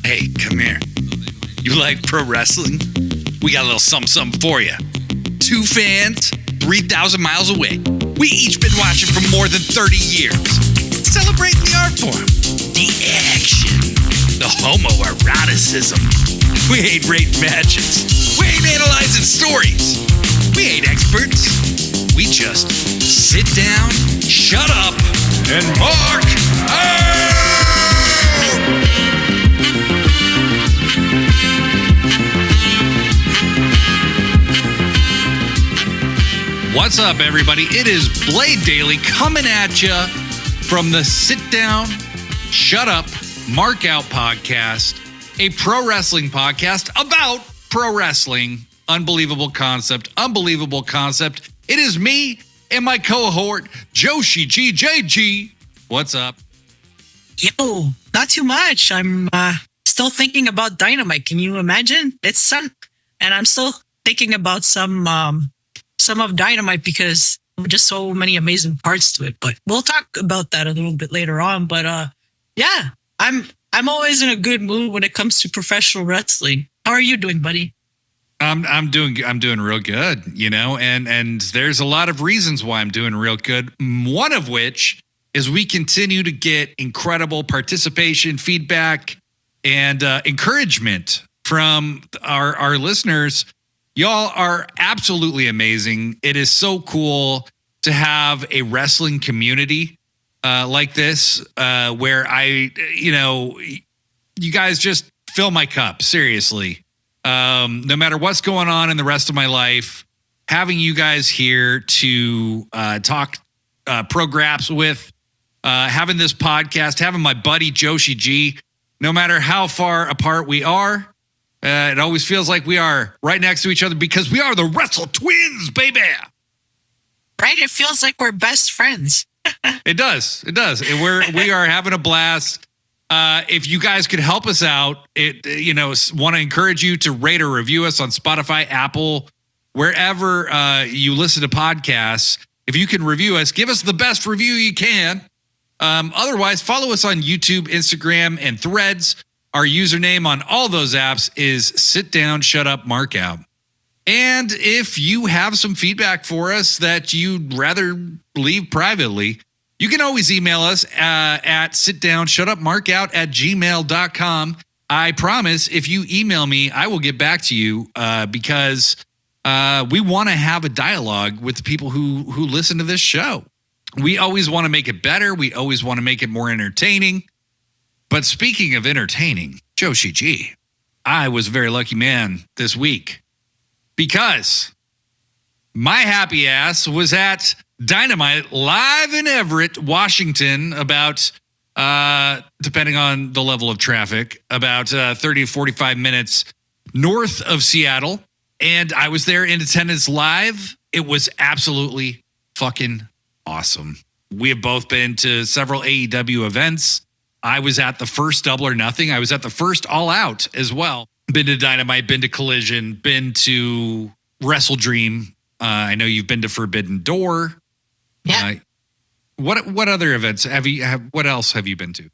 Hey, come here. You like pro wrestling? We got a little something for you. Two fans, 3,000 miles away. We each been watching for more than 30 years. Celebrating the art form, the action, the homoeroticism. We ain't rating matches. We ain't analyzing stories. We ain't experts. We just sit down, shut up, and mark out! What's up, everybody? It is Blade Daily coming at you from the Sit Down, Shut Up, Mark Out podcast, a pro wrestling podcast about pro wrestling. Unbelievable concept. It is me and my cohort, Joshi G. JG. What's up? Yo, not too much. I'm still thinking about Dynamite. Can you imagine? It's sunk. And I'm still thinking about some of Dynamite because there were just so many amazing parts to it. But we'll talk about that a little bit later on. But yeah, I'm always in a good mood when it comes to professional wrestling. How are you doing, buddy? I'm doing real good, you know, and there's a lot of reasons why I'm doing real good. One of which is we continue to get incredible participation, feedback, and encouragement from our listeners. Y'all are absolutely amazing. It is so cool to have a wrestling community like this, where you guys just fill my cup, seriously. No matter what's going on in the rest of my life, having you guys here to talk pro graps with, having this podcast, having my buddy Joshi G, no matter how far apart we are, it always feels like we are right next to each other because we are the Wrestle Twins, baby. Right? It feels like we're best friends. It does. And we are having a blast. If you guys could help us out, want to encourage you to rate or review us on Spotify, Apple, wherever you listen to podcasts. If you can review us, give us the best review you can. Otherwise, follow us on YouTube, Instagram, and Threads. Our username on all those apps is sitdownshutupmarkout. And if you have some feedback for us that you'd rather leave privately, you can always email us at sitdownshutupmarkout@gmail.com. I promise if you email me, I will get back to you because we want to have a dialogue with the people who listen to this show. We always want to make it better. We always want to make it more entertaining. But speaking of entertaining, Joshi G, I was a very lucky man this week because my happy ass was at Dynamite live in Everett, Washington, about, depending on the level of traffic, about 30 to 45 minutes north of Seattle. And I was there in attendance live. It was absolutely fucking awesome. We have both been to several AEW events. I was at the first Double or Nothing. I was at the first All Out as well. Been to Dynamite, been to Collision, been to Wrestle Dream. I know you've been to Forbidden Door. Yeah. What other events what else have you been to?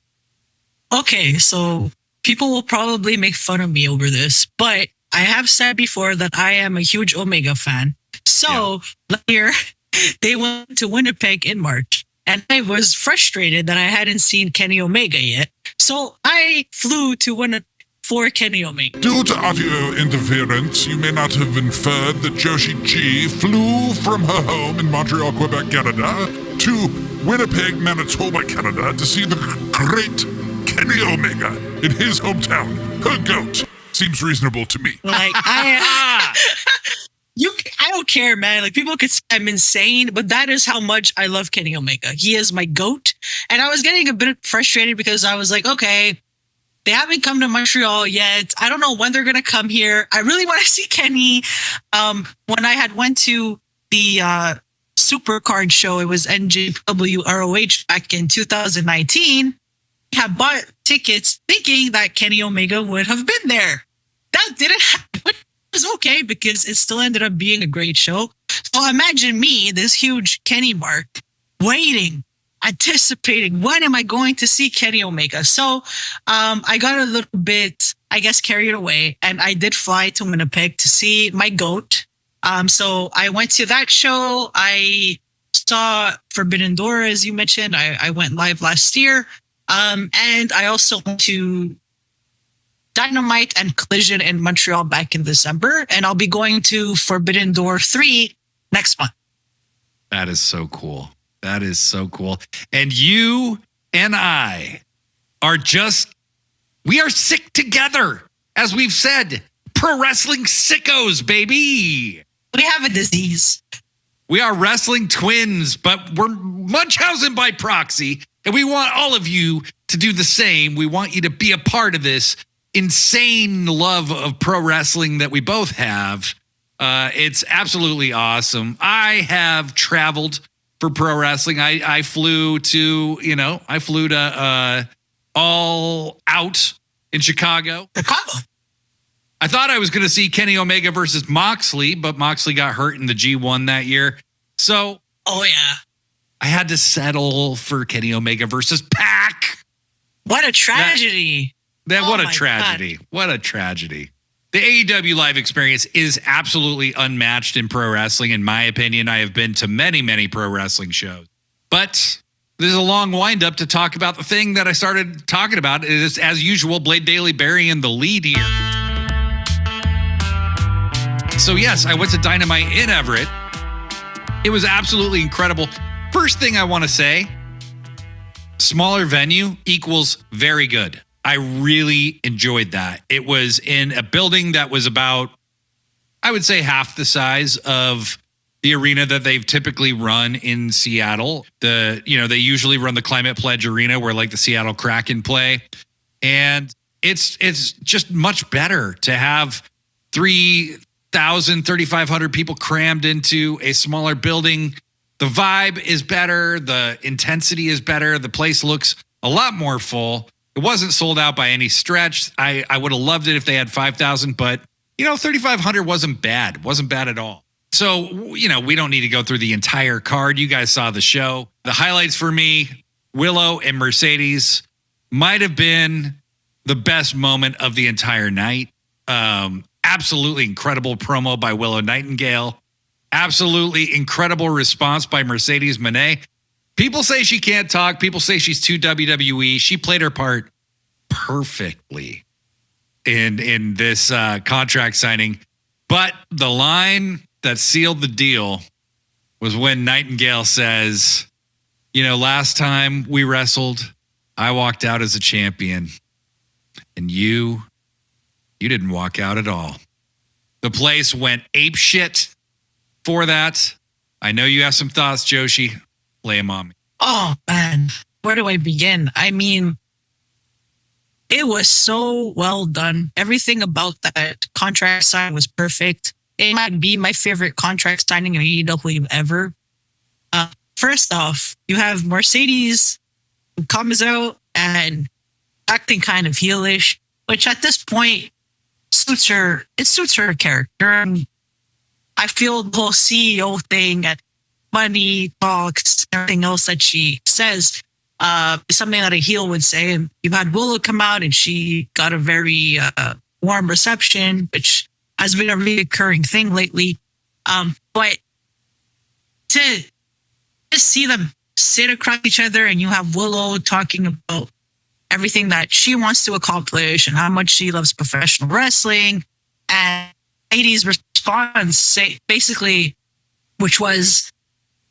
Okay, so people will probably make fun of me over this, but I have said before that I am a huge Omega fan. So last year, they went to Winnipeg in March, and I was frustrated that I hadn't seen Kenny Omega yet. So I flew to Winnipeg for Kenny Omega. Due to audio interference, you may not have inferred that Joshi G flew from her home in Montreal, Quebec, Canada, to Winnipeg, Manitoba, Canada, to see the great Kenny Omega in his hometown. Her goat. Seems reasonable to me. Like, I don't care, man. Like, people could say I'm insane, but that is how much I love Kenny Omega. He is my GOAT. And I was getting a bit frustrated because I was like, okay, they haven't come to Montreal yet. I don't know when they're going to come here. I really want to see Kenny. When I had went to the Supercard show, it was NJW ROH back in 2019. I had bought tickets thinking that Kenny Omega would have been there. That didn't happen. It was okay because it still ended up being a great show. So imagine me, this huge Kenny mark, waiting anticipating, when am I going to see Kenny Omega? So I got a little bit, I guess, carried away, and I did fly to Winnipeg to see my GOAT. So I went to that show. I saw Forbidden Door, as you mentioned. I went live last year. And I also went to Dynamite and Collision in Montreal back in December. And I'll be going to Forbidden Door 3 next month. That is so cool. That is so cool. And you and I are we are sick together. As we've said, pro wrestling sickos, baby. We have a disease. We are wrestling twins, but we're Munchausen by proxy. And we want all of you to do the same. We want you to be a part of this insane love of pro wrestling that we both have. It's absolutely awesome. I have traveled for pro wrestling. I flew to All Out in Chicago. I thought I was going to see Kenny Omega versus Moxley, but Moxley got hurt in the G1 that year. So, oh yeah, I had to settle for Kenny Omega versus Pac. What a tragedy. What a tragedy. God. What a tragedy. The AEW live experience is absolutely unmatched in pro wrestling. In my opinion, I have been to many, many pro wrestling shows. But there's a long windup to talk about the thing that I started talking about. It is, as usual, Blade Daily burying the lead here. So yes, I went to Dynamite in Everett. It was absolutely incredible. First thing I want to say, smaller venue equals very good. I really enjoyed that. It was in a building that was about, I would say, half the size of the arena that they've typically run in Seattle. They usually run the Climate Pledge Arena where like the Seattle Kraken play. And it's just much better to have 3,500 people crammed into a smaller building. The vibe is better. The intensity is better. The place looks a lot more full. It wasn't sold out by any stretch. I would have loved it if they had 5,000, but 3,500 wasn't bad. Wasn't bad at all. So, we don't need to go through the entire card. You guys saw the show. The highlights for me, Willow and Mercedes might have been the best moment of the entire night. Absolutely incredible promo by Willow Nightingale. Absolutely incredible response by Mercedes Moné. People say she can't talk. People say she's too WWE. She played her part perfectly in this contract signing. But the line that sealed the deal was when Nightingale says, last time we wrestled, I walked out as a champion. And you didn't walk out at all. The place went apeshit for that. I know you have some thoughts, Joshi. Lay them on me. Oh, man. Where do I begin? I mean, it was so well done. Everything about that contract sign was perfect. It might be my favorite contract signing in AEW ever. First off, you have Mercedes who comes out and acting kind of heelish, which at this point suits her. It suits her character. I feel the whole CEO thing and money talks, everything else that she says, is something that a heel would say. And you've had Willow come out and she got a very warm reception, which has been a recurring thing lately. But to just see them sit across each other and you have Willow talking about everything that she wants to accomplish and how much she loves professional wrestling, and Lady's response basically, which was,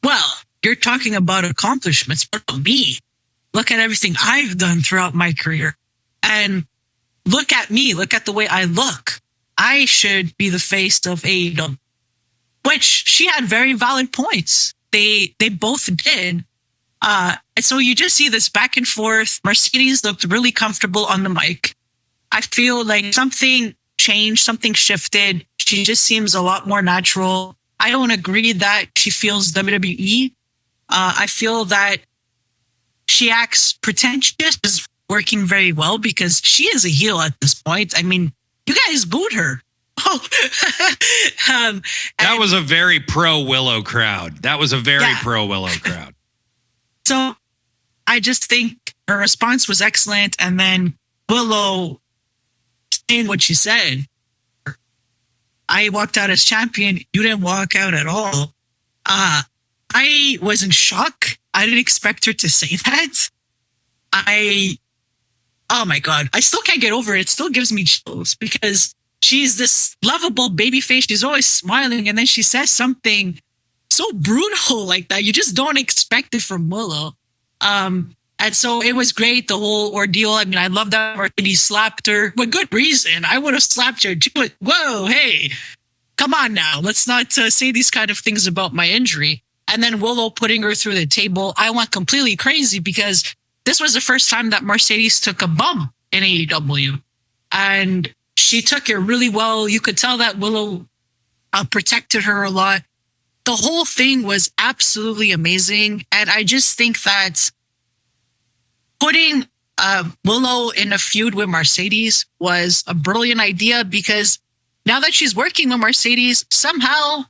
well, you're talking about accomplishments, but me. Look at everything I've done throughout my career. And look at me. Look at the way I look. I should be the face of AEW. Which she had very valid points. They both did. And so you just see this back and forth. Mercedes looked really comfortable on the mic. I feel like something changed, something shifted. She just seems a lot more natural. I don't agree that she feels WWE. I feel that she acts pretentious, is working very well because she is a heel at this point. I mean, you guys booed her. Oh, that was a very pro Willow crowd. So I just think her response was excellent. And then Willow saying what she said. I walked out as champion. You didn't walk out at all. I was in shock. I didn't expect her to say that. Oh my God. I still can't get over it. It still gives me chills because she's this lovable baby face. She's always smiling. And then she says something so brutal like that. You just don't expect it from Willow. And so it was great, the whole ordeal. I mean, I love that Mercedes slapped her with good reason. I would have slapped her too. But whoa, hey, come on now. Let's not say these kind of things about my injury. And then Willow putting her through the table. I went completely crazy because this was the first time that Mercedes took a bump in AEW. And she took it really well. You could tell that Willow protected her a lot. The whole thing was absolutely amazing. And I just think that putting Willow in a feud with Mercedes was a brilliant idea because now that she's working with Mercedes, somehow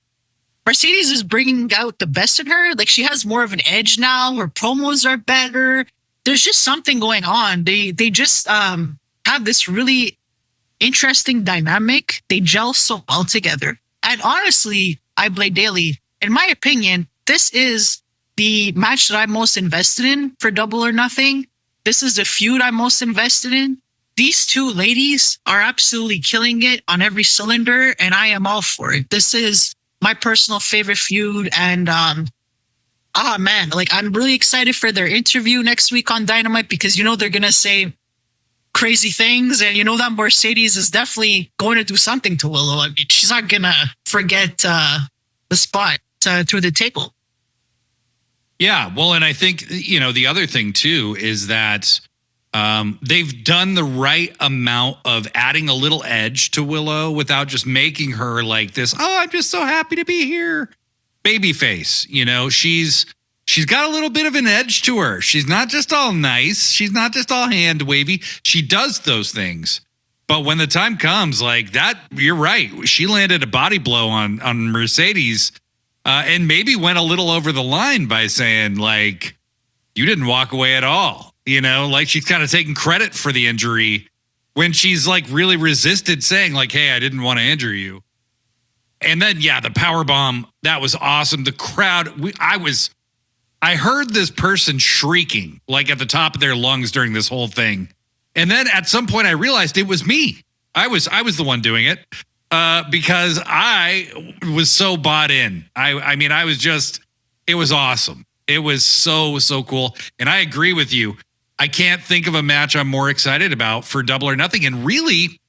Mercedes is bringing out the best in her. Like she has more of an edge now. Her promos are better. There's just something going on. They just have this really interesting dynamic. They gel so well together. And honestly, I Blade Daily, in my opinion, this is the match that I'm most invested in for Double or Nothing. This is the feud I'm most invested in. These two ladies are absolutely killing it on every cylinder, and I am all for it. This is my personal favorite feud, and man, like I'm really excited for their interview next week on Dynamite because you know they're gonna say crazy things, and you know that Mercedes is definitely going to do something to Willow. I mean, she's not gonna forget the spot through the table. Yeah, well, and I think, you know, the other thing, too, is that they've done the right amount of adding a little edge to Willow without just making her like this, oh, I'm just so happy to be here, babyface. You know, she's got a little bit of an edge to her. She's not just all nice. She's not just all hand wavy. She does those things. But when the time comes like that, you're right. She landed a body blow on Mercedes. And maybe went a little over the line by saying, like, you didn't walk away at all. You know, like she's kind of taking credit for the injury when she's like really resisted saying like, hey, I didn't want to injure you. And then, yeah, the power bomb, that was awesome. The crowd, I heard this person shrieking like at the top of their lungs during this whole thing. And then at some point I realized it was me. I was the one doing it. Because I was so bought in. I mean, I was just, it was awesome. It was so cool. And I agree with you. I can't think of a match I'm more excited about for Double or Nothing. And really,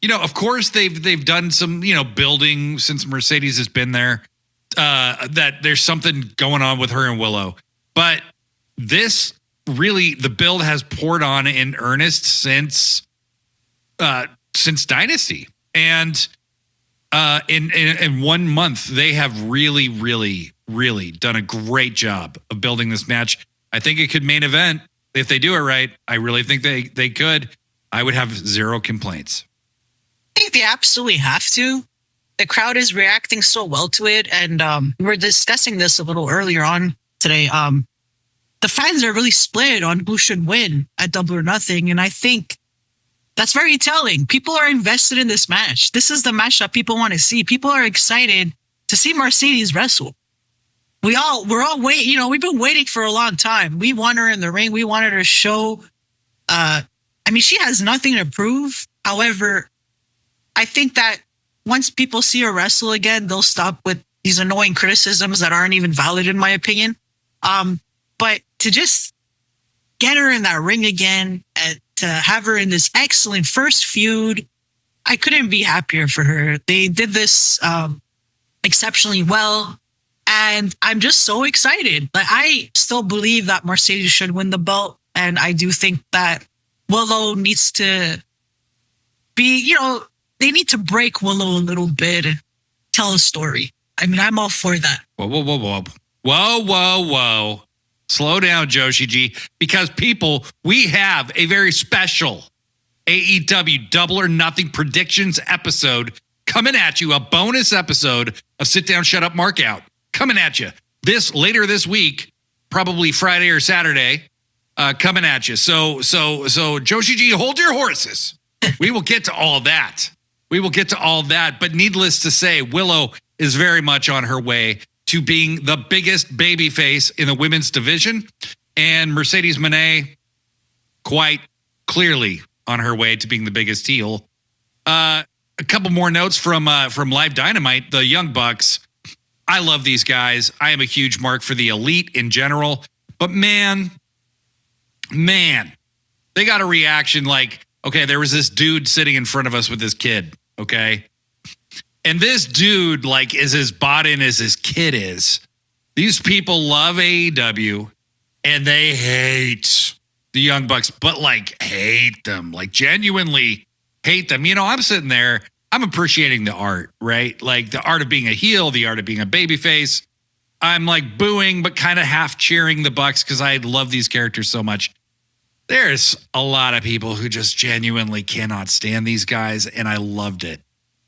you know, of course they've done some, you know, building since Mercedes has been there, that there's something going on with her and Willow. But this really, the build has poured on in earnest since Dynasty. And in 1 month, they have really done a great job of building this match. I think it could main event. If they do it right, I really think they could. I would have zero complaints. I think they absolutely have to. The crowd is reacting so well to it. And we were discussing this a little earlier on today. The fans are really split on who should win at Double or Nothing. And I think that's very telling. People are invested in this match. This is the match that people want to see. People are excited to see Mercedes wrestle. We're all waiting. You know, we've been waiting for a long time. We want her in the ring. We wanted her to show. I mean, she has nothing to prove. However, I think that once people see her wrestle again, they'll stop with these annoying criticisms that aren't even valid, in my opinion. But to just get her in that ring again and to have her in this excellent first feud, I couldn't be happier for her. They did this exceptionally well, and I'm just so excited. Like, I still believe that Mercedes should win the belt, and I do think that Willow needs to be, you know, they need to break Willow a little bit and tell a story. I mean, I'm all for that. Whoa. Slow down, Joshi G, because people, we have a very special AEW Double or Nothing predictions episode coming at you, a bonus episode of Sit Down, Shut Up, Mark Out coming at you later this week, probably Friday or Saturday. coming at you. So Joshi G, hold your horses. We will get to all that. But needless to say, Willow is very much on her way to being the biggest babyface in the women's division, and Mercedes Moné quite clearly on her way to being the biggest heel. A couple more notes from Live Dynamite. The Young Bucks. I love these guys. I am a huge mark for the Elite in general, but man, they got a reaction like, okay, there was this dude sitting in front of us with his kid, okay? And this dude, like, is as bought in as his kid is. These people love AEW, and they hate the Young Bucks, but, like, hate them. Like, genuinely hate them. You know, I'm sitting there, I'm appreciating the art, right? Like, the art of being a heel, the art of being a babyface. I'm, like, booing, but kind of half cheering the Bucks because I love these characters so much. There's a lot of people who just genuinely cannot stand these guys, and I loved it.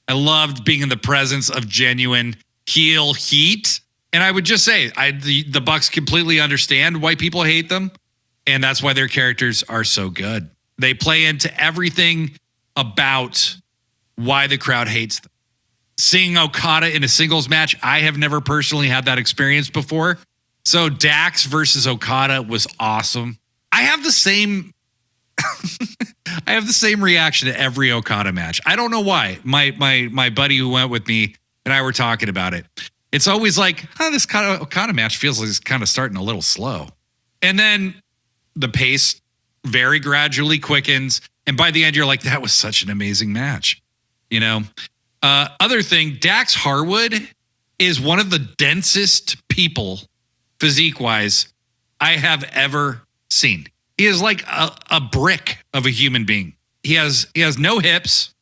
I loved being in the presence of genuine heel heat. And I would just say, the Bucks completely understand why people hate them, and that's why their characters are so good. They play into everything about why the crowd hates them. Seeing Okada in a singles match, I have never personally had that experience before. So Dax versus Okada was awesome. I have the same reaction to every Okada match. I don't know why. My buddy who went with me and I were talking about it. It's always like, this kind of Okada match feels like it's kind of starting a little slow. And then the pace very gradually quickens. And by the end, you're like, that was such an amazing match. You know? Other thing, Dax Harwood is one of the densest people, physique-wise, I have ever seen. He is like a brick of a human being. He has no hips.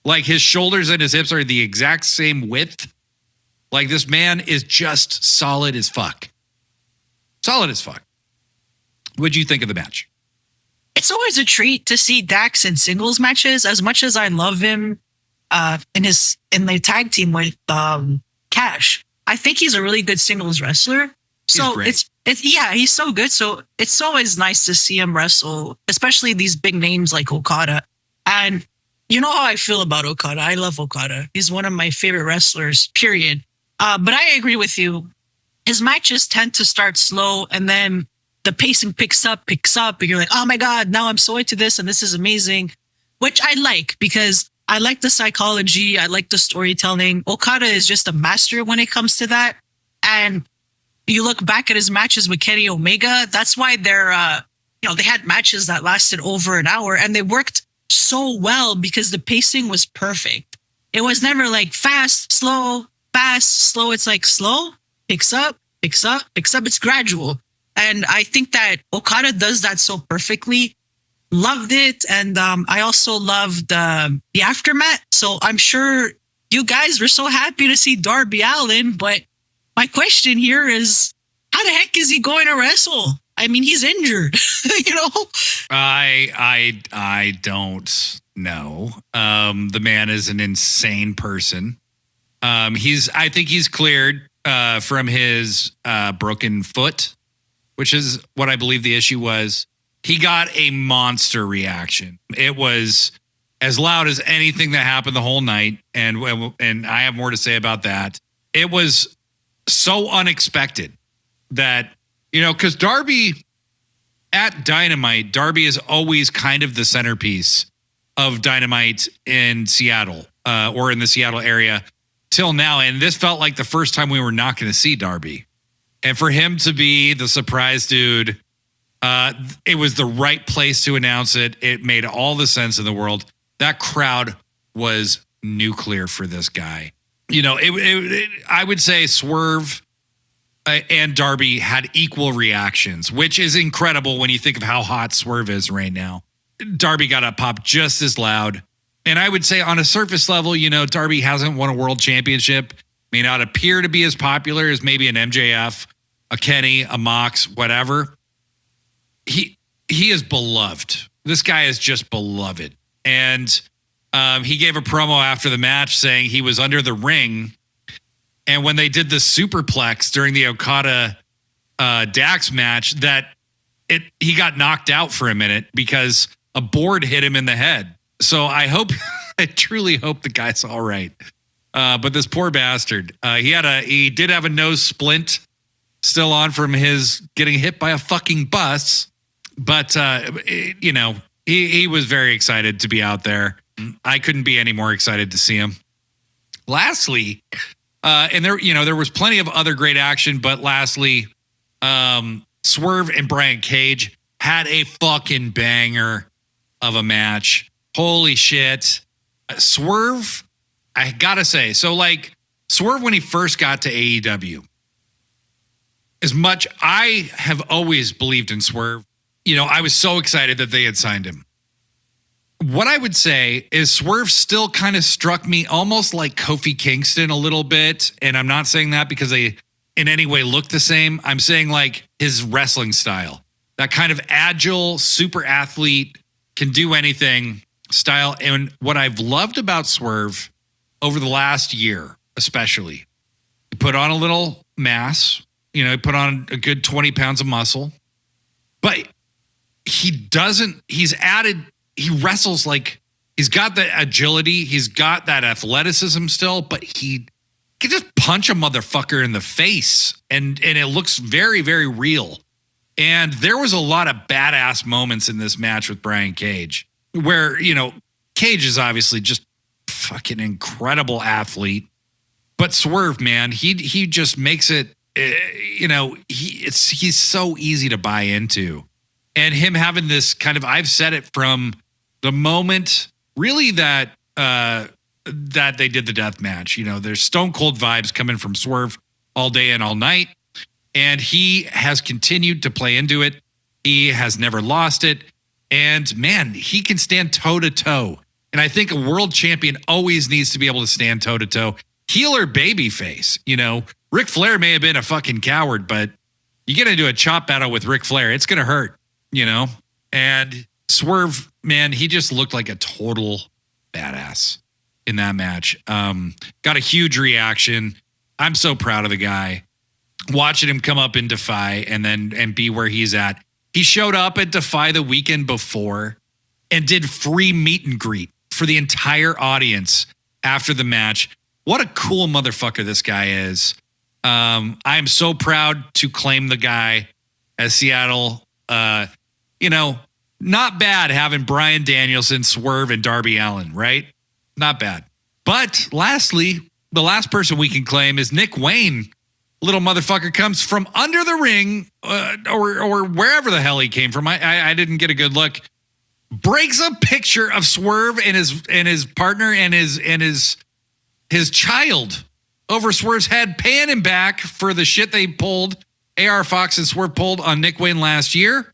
Like, his shoulders and his hips are the exact same width. Like, this man is just solid as fuck. Solid as fuck. What'd you think of the match? It's always a treat to see Dax in singles matches. As much as I love him in the tag team with Cash, I think he's a really good singles wrestler. So it's he's so good. So it's always nice to see him wrestle, especially these big names like Okada. And you know how I feel about Okada. I love Okada. He's one of my favorite wrestlers, period. But I agree with you. His matches tend to start slow, and then the pacing picks up, and you're like, oh my God, now I'm so into this, and this is amazing, which I like because I like the psychology. I like the storytelling. Okada is just a master when it comes to that. And you look back at his matches with Kenny Omega, that's why they had matches that lasted over an hour, and they worked so well because the pacing was perfect. It was never like fast, slow. It's like slow, picks up. It's gradual. And I think that Okada does that so perfectly. Loved it. And I also loved the aftermath. So I'm sure you guys were so happy to see Darby Allin, but my question here is, how the heck is he going to wrestle? I mean, he's injured, you know? I don't know. The man is an insane person. I think he's cleared from his broken foot, which is what I believe the issue was. He got a monster reaction. It was as loud as anything that happened the whole night, and I have more to say about that. It was so unexpected that, you know, because Darby at Dynamite, Darby is always kind of the centerpiece of Dynamite in Seattle or in the Seattle area till now. And this felt like the first time we were not going to see Darby. And for him to be the surprise dude, it was the right place to announce it. It made all the sense in the world. That crowd was nuclear for this guy. You know, I would say Swerve and Darby had equal reactions, which is incredible when you think of how hot Swerve is right now. Darby got a pop just as loud. And I would say on a surface level, you know, Darby hasn't won a world championship, may not appear to be as popular as maybe an MJF, a Kenny, a Mox, whatever. He is beloved. This guy is just beloved. And he gave a promo after the match saying he was under the ring. And when they did the superplex during the Okada Dax match, that he got knocked out for a minute because a board hit him in the head. So I truly hope the guy's all right. But this poor bastard, he did have a nose splint still on from his getting hit by a fucking bus. But, he was very excited to be out there. I couldn't be any more excited to see him. Lastly, and there was plenty of other great action, but lastly, Swerve and Brian Cage had a fucking banger of a match. Holy shit. Swerve, I gotta say, so like Swerve when he first got to AEW, as much I have always believed in Swerve, I was so excited that they had signed him. What I would say is Swerve still kind of struck me almost like Kofi Kingston a little bit. And I'm not saying that because they in any way look the same. I'm saying like his wrestling style, that kind of agile, super athlete, can do anything style. And what I've loved about Swerve over the last year, especially, he put on a little mass, he put on a good 20 pounds of muscle, but he wrestles like he's got the agility. He's got that athleticism still, but he can just punch a motherfucker in the face. And it looks very, very real. And there was a lot of badass moments in this match with Brian Cage where, Cage is obviously just fucking incredible athlete, but Swerve, man, he just makes it, he's so easy to buy into. And him having this kind of, I've said it from the moment really that they did the death match, there's stone cold vibes coming from Swerve all day and all night. And he has continued to play into it. He has never lost it. And man, he can stand toe to toe. And I think a world champion always needs to be able to stand toe to toe. Heel or babyface, Ric Flair may have been a fucking coward, but you get into a chop battle with Ric Flair, it's going to hurt, And Swerve, man, he just looked like a total badass in that match. Got a huge reaction. I'm so proud of the guy. Watching him come up in Defy and be where he's at. He showed up at Defy the weekend before and did free meet and greet for the entire audience after the match. What a cool motherfucker this guy is. I am so proud to claim the guy as Seattle. Not bad having Bryan Danielson, Swerve, and Darby Allin, right? Not bad. But lastly, the last person we can claim is Nick Wayne. Little motherfucker comes from under the ring or wherever the hell he came from. I didn't get a good look. Breaks a picture of Swerve and his partner and his child over Swerve's head, paying him back for the shit they pulled. AR Fox and Swerve pulled on Nick Wayne last year.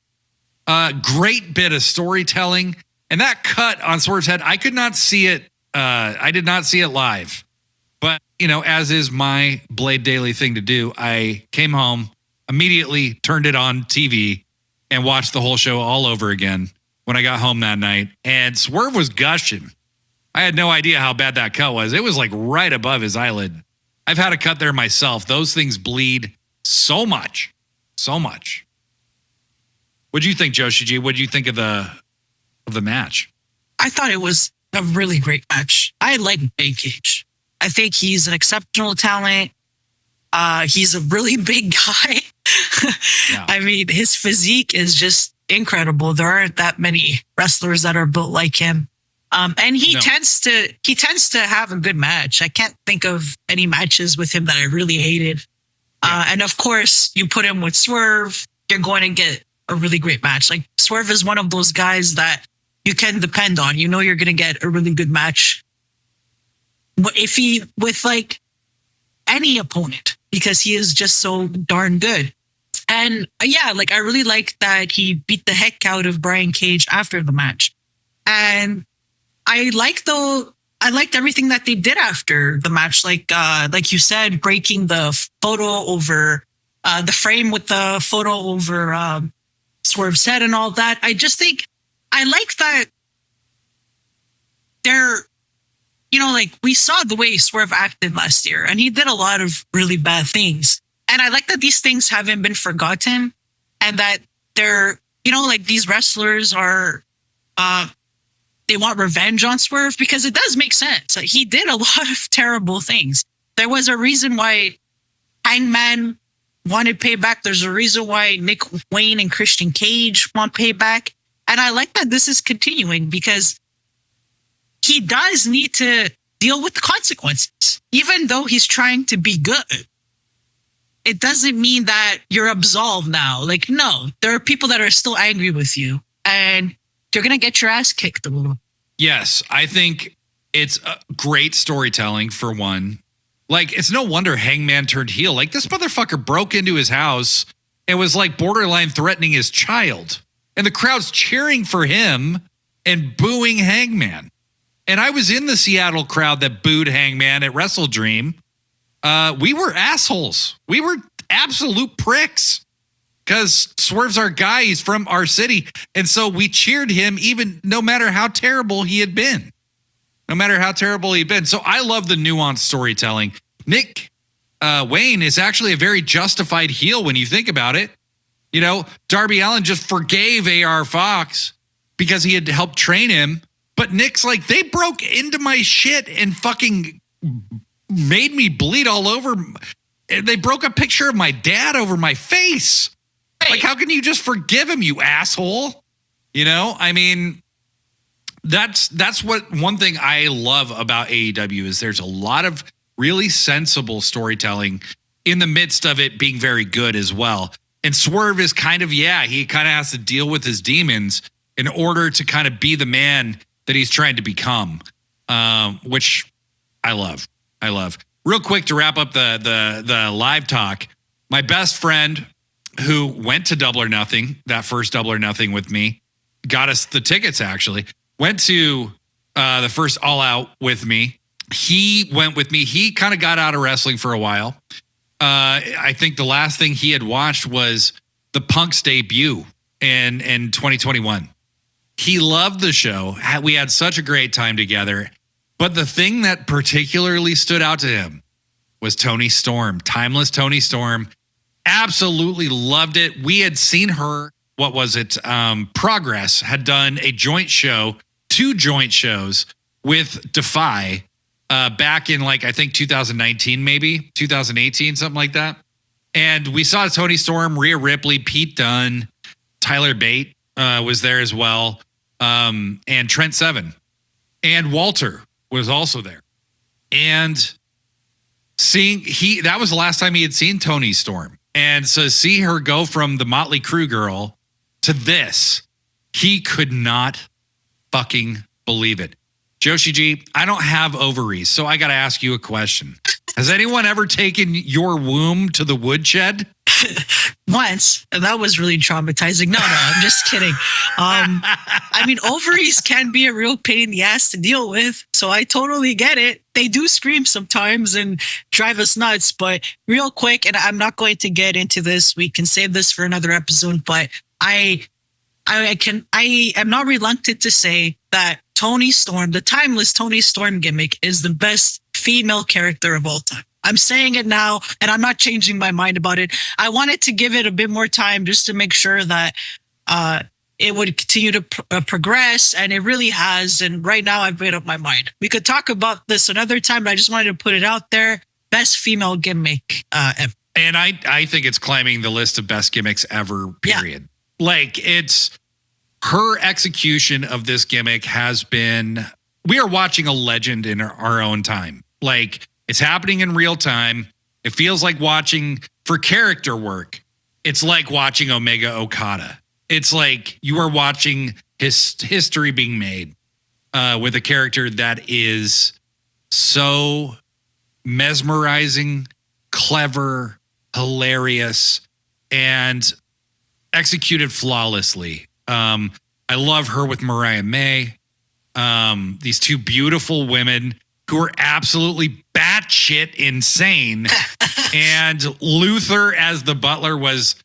Great bit of storytelling. And that cut on Swerve's head, I could not see it. I did not see it live. But, as is my Blade Daily thing to do, I came home, immediately turned it on TV, and watched the whole show all over again when I got home that night. And Swerve was gushing. I had no idea how bad that cut was. It was like right above his eyelid. I've had a cut there myself. Those things bleed so much. So much. What do you think, Joshi G? What do you think of the match? I thought it was a really great match. I like Brian Cage. I think he's an exceptional talent. He's a really big guy. Yeah. I mean, his physique is just incredible. There aren't that many wrestlers that are built like him. And he tends to have a good match. I can't think of any matches with him that I really hated. Yeah. And of course, you put him with Swerve, you're going to get a really great match. Like Swerve is one of those guys that you can depend on. You're going to get a really good match. If he with like any opponent, because he is just so darn good. And yeah, like I really like that he beat the heck out of Brian Cage after the match. And I liked everything that they did after the match. Like you said, breaking the photo over the frame with the photo over Swerve's head and all that. I just think I like that they're, like we saw the way Swerve acted last year, and he did a lot of really bad things. And I like that these things haven't been forgotten, and that they're, like these wrestlers are, they want revenge on Swerve, because it does make sense. Like, he did a lot of terrible things. There was a reason why Hangman wanted payback. There's a reason why Nick Wayne and Christian Cage want payback. And I like that this is continuing, because he does need to deal with the consequences. Even though he's trying to be good, it doesn't mean that you're absolved now. Like, no, there are people that are still angry with you, and you're going to get your ass kicked a little. Yes, I think it's a great storytelling, for one. Like, it's no wonder Hangman turned heel. Like, this motherfucker broke into his house and was like borderline threatening his child. And the crowd's cheering for him and booing Hangman. And I was in the Seattle crowd that booed Hangman at Wrestle Dream. We were assholes. We were absolute pricks, because Swerve's our guy. He's from our city. And so we cheered him, even no matter how terrible he had been. No matter how terrible he'd been. So I love the nuanced storytelling. Nick Wayne is actually a very justified heel when you think about it. Darby Allin just forgave AR Fox because he had helped train him. But Nick's like, they broke into my shit and fucking made me bleed all over. They broke a picture of my dad over my face. Hey. Like, how can you just forgive him, you asshole? I mean, that's what one thing I love about AEW is there's a lot of really sensible storytelling in the midst of it being very good as well. And Swerve is kind of, he kind of has to deal with his demons in order to kind of be the man that he's trying to become, which I love. Real quick to wrap up the live talk, my best friend who went to Double or Nothing, that first Double or Nothing with me, got us the tickets actually, went to the first All Out with me. He went with me. He kind of got out of wrestling for a while. I think the last thing he had watched was the Punk's debut in 2021. He loved the show. We had such a great time together. But the thing that particularly stood out to him was Toni Storm, timeless Toni Storm. Absolutely loved it. We had seen her, what was it? Progress had done a joint show, 2 joint shows with Defy back in I think 2019, maybe 2018, something like that. And we saw Toni Storm, Rhea Ripley, Pete Dunne, Tyler Bate was there as well. And Trent Seven and Walter was also there. And that was the last time he had seen Toni Storm. And so see her go from the Motley Crue girl to this, he could not fucking believe it. Joshi G, I don't have ovaries, so I got to ask you a question. Has anyone ever taken your womb to the woodshed? Once, and that was really traumatizing. No, I'm just kidding. I mean, ovaries can be a real pain in the ass to deal with, so I totally get it. They do scream sometimes and drive us nuts, but real quick, and I'm not going to get into this. We can save this for another episode, but I am not reluctant to say that Toni Storm, the timeless Toni Storm gimmick, is the best female character of all time. I'm saying it now, and I'm not changing my mind about it. I wanted to give it a bit more time just to make sure that it would continue to progress, and it really has. And right now, I've made up my mind. We could talk about this another time, but I just wanted to put it out there. Best female gimmick ever. And I think it's climbing the list of best gimmicks ever, period. Yeah. Like, it's her execution of this gimmick has been, we are watching a legend in our own time. Like, it's happening in real time. It feels like watching, for character work, it's like watching Omega Okada. It's like you are watching history being made with a character that is so mesmerizing, clever, hilarious, and executed flawlessly. I love her with Mariah May. These two beautiful women who are absolutely batshit insane. And Luther as the butler was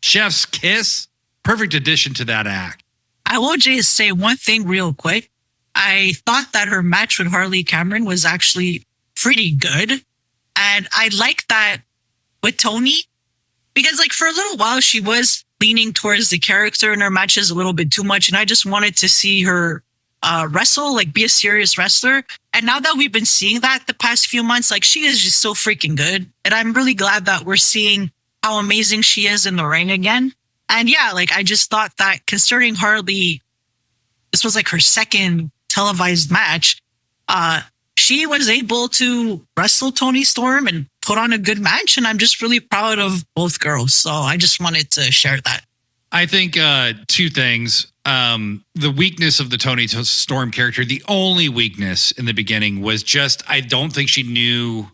chef's kiss. Perfect addition to that act. I will just say one thing real quick. I thought that her match with Harley Cameron was actually pretty good. And I like that with Toni, because like for a little while she was leaning towards the character in her matches a little bit too much, and I just wanted to see her wrestle, like be a serious wrestler. And now that we've been seeing that the past few months, like she is just so freaking good. And I'm really glad that we're seeing how amazing she is in the ring again. And yeah, like I just thought that considering Harley, this was like her second televised match, she was able to wrestle Toni Storm and put on a good match. And I'm just really proud of both girls. So I just wanted to share that. I think two things. The weakness of the Toni Storm character, the only weakness in the beginning was just, I don't think she knew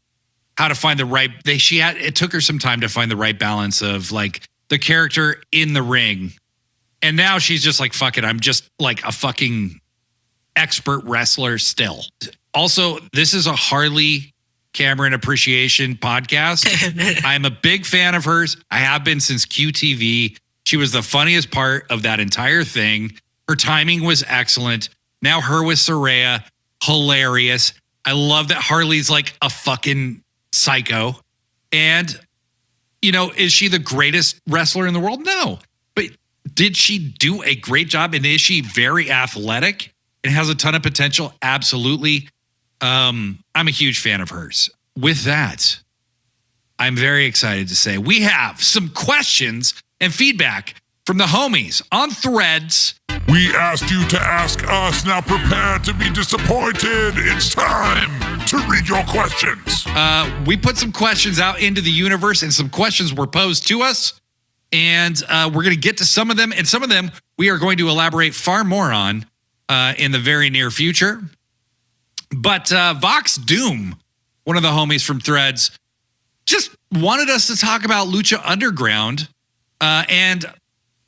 how to find the right, it took her some time to find the right balance of like the character in the ring. And now she's just like, fuck it. I'm just like a fucking expert wrestler still. Also, this is a Harley Cameron appreciation podcast. I'm a big fan of hers. I have been since QTV. She was the funniest part of that entire thing. Her timing was excellent. Now her with Saraya, hilarious. I love that Harley's like a fucking psycho. And, you know, is she the greatest wrestler in the world? No. But did she do a great job? And is she very athletic and has a ton of potential? Absolutely. I'm a huge fan of hers. With that, I'm very excited to say we have some questions and feedback from the homies on Threads. We asked you to ask us. Now prepare to be disappointed. It's time to read your questions. We put some questions out into the universe, and some questions were posed to us. And we're going to get to some of them. And some of them we are going to elaborate far more on in the very near future. But Vox Doom, one of the homies from Threads, just wanted us to talk about Lucha Underground. And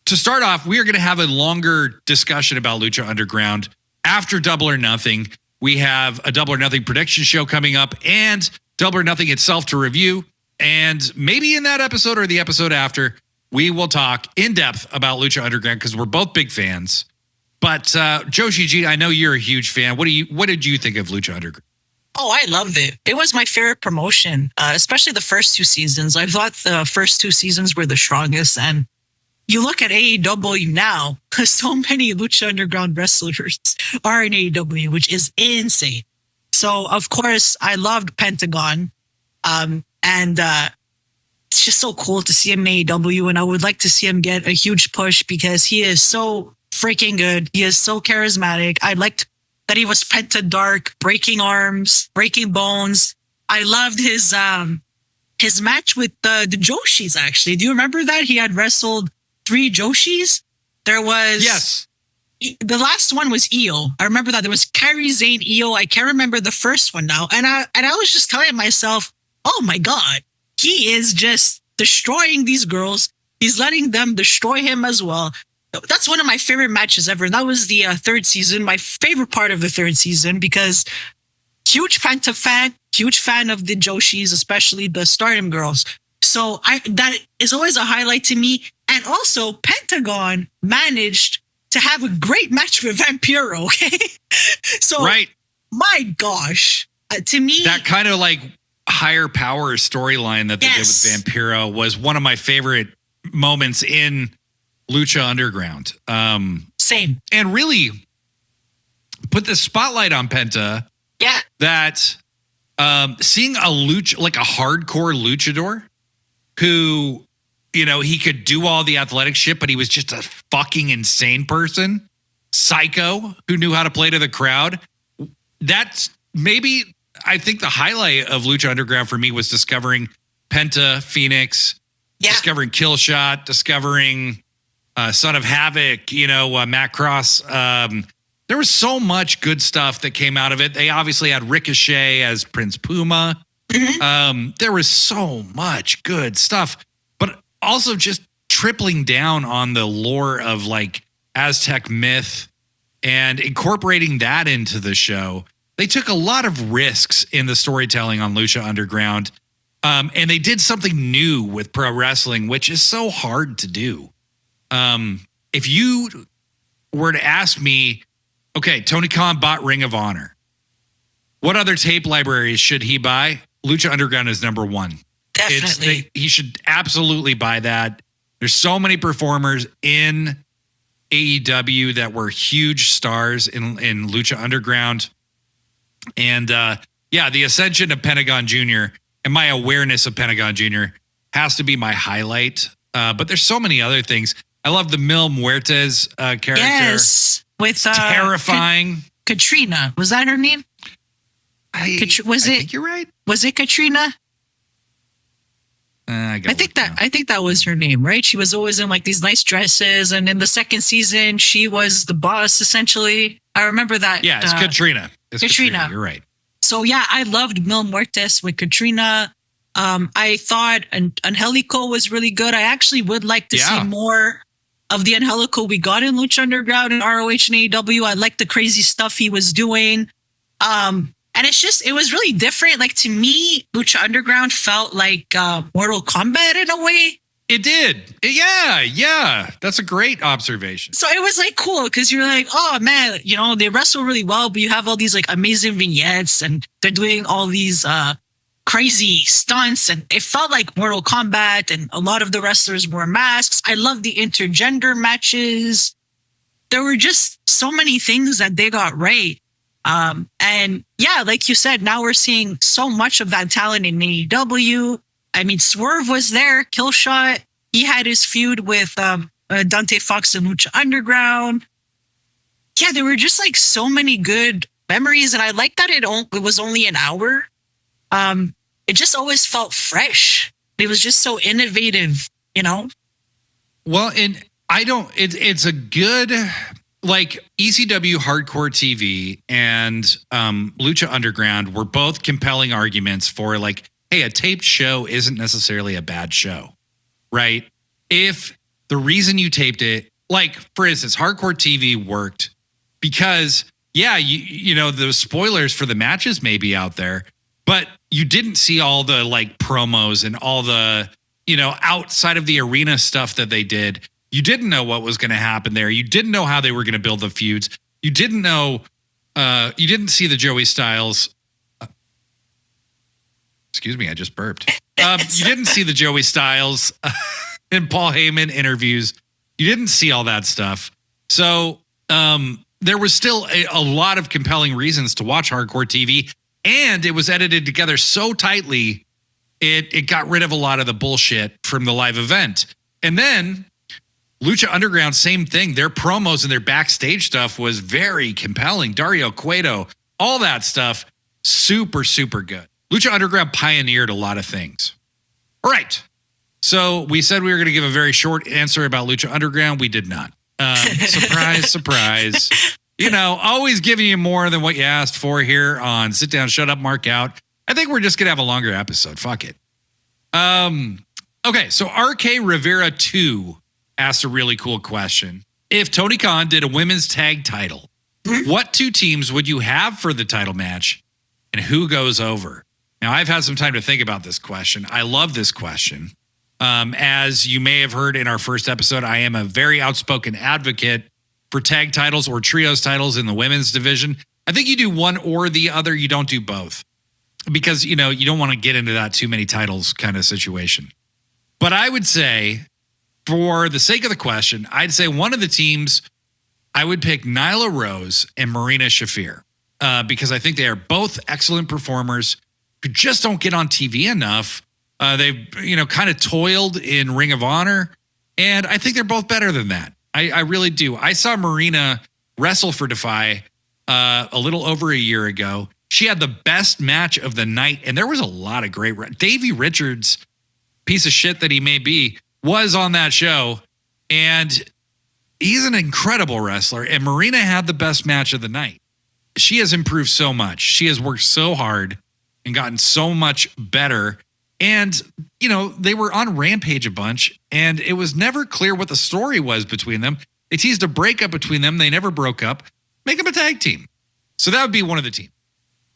to start off, we are going to have a longer discussion about Lucha Underground after Double or Nothing. We have a Double or Nothing prediction show coming up and Double or Nothing itself to review. And maybe in that episode or the episode after, we will talk in depth about Lucha Underground because we're both big fans. But Joshi G, I know you're a huge fan. What did you think of Lucha Underground? Oh, I loved it. It was my favorite promotion, especially the first two seasons. I thought the first two seasons were the strongest. And you look at AEW now, because so many Lucha Underground wrestlers are in AEW, which is insane. So, of course, I loved Pentagon. And it's just so cool to see him in AEW. And I would like to see him get a huge push because he is so freaking good. He is so charismatic. I liked that he was Penta Dark, breaking arms, breaking bones. I loved his match with the Joshis, actually. Do you remember that? He had wrestled 3 Joshis. There was... Yes. The last one was Io. I remember that. There was Kairi Sane, Io. I can't remember the first one now. And I was just telling myself, oh my God, he is just destroying these girls. He's letting them destroy him as well. That's one of my favorite matches ever. That was the third season, my favorite part of the third season, because huge Penta fan, huge fan of the Joshis, especially the Stardom girls. So that is always a highlight to me. And also, Pentagon managed to have a great match with Vampiro, okay? So, right. My gosh, to me... That kind of like higher power storyline that they did with Vampiro was one of my favorite moments in Lucha Underground. Same. And really put the spotlight on Penta. Yeah. That seeing a lucha, like a hardcore luchador who, you know, he could do all the athletic shit, but he was just a fucking insane person. Psycho who knew how to play to the crowd. That's maybe, I think the highlight of Lucha Underground for me was discovering Penta, Phoenix, discovering Killshot, discovering Son of Havoc, you know, Matt Cross. There was so much good stuff that came out of it. They obviously had Ricochet as Prince Puma. There was so much good stuff, but also just tripling down on the lore of like Aztec myth and incorporating that into the show. They took a lot of risks in the storytelling on Lucha Underground. And they did something new with pro wrestling, which is so hard to do. If you were to ask me, okay, Tony Khan bought Ring of Honor. What other tape libraries should he buy? Lucha Underground is number one. Definitely. He should absolutely buy that. There's so many performers in AEW that were huge stars in Lucha Underground. And the ascension of Pentagon Jr. and my awareness of Pentagon Jr. has to be my highlight. But there's so many other things. I love the Mil Muertes character. Yes, with terrifying. Katrina. Was that her name? I think you're right. Was it Katrina? I think that was her name, right? She was always in like these nice dresses, and in the second season, she was the boss essentially. I remember that. Yeah, it's Katrina. Katrina. You're right. So yeah, I loved Mil Muertes with Katrina. I thought Angelico was really good. I actually would like to see more of the Angelico we got in Lucha Underground and ROH and AEW. I liked the crazy stuff he was doing. And it was really different. Like, to me, Lucha Underground felt like Mortal Kombat in a way. It did. Yeah. That's a great observation. So it was like cool because you're like, oh man, they wrestle really well, but you have all these like amazing vignettes and they're doing all these crazy stunts. And it felt like Mortal Kombat, and a lot of the wrestlers wore masks. I love the intergender matches. There were just so many things that they got right. And yeah, like you said, now we're seeing so much of that talent in AEW. I mean, Swerve was there, Killshot. He had his feud with Dante Fox and Lucha Underground. Yeah, there were just like so many good memories, and I like that it was only an hour. It just always felt fresh. It was just so innovative, Well, and it's a good, like, ECW Hardcore TV and Lucha Underground were both compelling arguments for, like, hey, a taped show isn't necessarily a bad show, right? If the reason you taped it, like, for instance, Hardcore TV worked because, the spoilers for the matches may be out there, but you didn't see all the, like, promos and all the, outside of the arena stuff that they did. You didn't know what was going to happen there. You didn't know how they were going to build the feuds. You didn't know, you didn't see the Joey Styles. Excuse me, I just burped. You didn't see the Joey Styles and Paul Heyman interviews. You didn't see all that stuff. So there was still a lot of compelling reasons to watch Hardcore TV. And it was edited together so tightly, it got rid of a lot of the bullshit from the live event. And then Lucha Underground, same thing. Their promos and their backstage stuff was very compelling. Dario Cueto, all that stuff, super, super good. Lucha Underground pioneered a lot of things. All right. So we said we were going to give a very short answer about Lucha Underground. We did not. Surprise, surprise. Always giving you more than what you asked for here on Sit Down, Shut Up, Mark Out. I think we're just going to have a longer episode. Fuck it. Okay, so RK Rivera 2 asked a really cool question. If Tony Khan did a women's tag title, what two teams would you have for the title match, and who goes over? Now, I've had some time to think about this question. I love this question. As you may have heard in our first episode, I am a very outspoken advocate for tag titles or trios titles in the women's division. I think you do one or the other. You don't do both because, you don't want to get into that too many titles kind of situation. But I would say, for the sake of the question, I'd say one of the teams, I would pick Nyla Rose and Marina Shafir because I think they are both excellent performers who just don't get on TV enough. They've, kind of toiled in Ring of Honor, and I think they're both better than that. I really do. I saw Marina wrestle for Defy a little over a year ago. She had the best match of the night, and there was a lot of great. Davey Richards, piece of shit that he may be, was on that show, and he's an incredible wrestler. And Marina had the best match of the night. She has improved so much. She has worked so hard and gotten so much better. And, they were on Rampage a bunch, and it was never clear what the story was between them. They teased a breakup between them. They never broke up. Make them a tag team. So that would be one of the teams.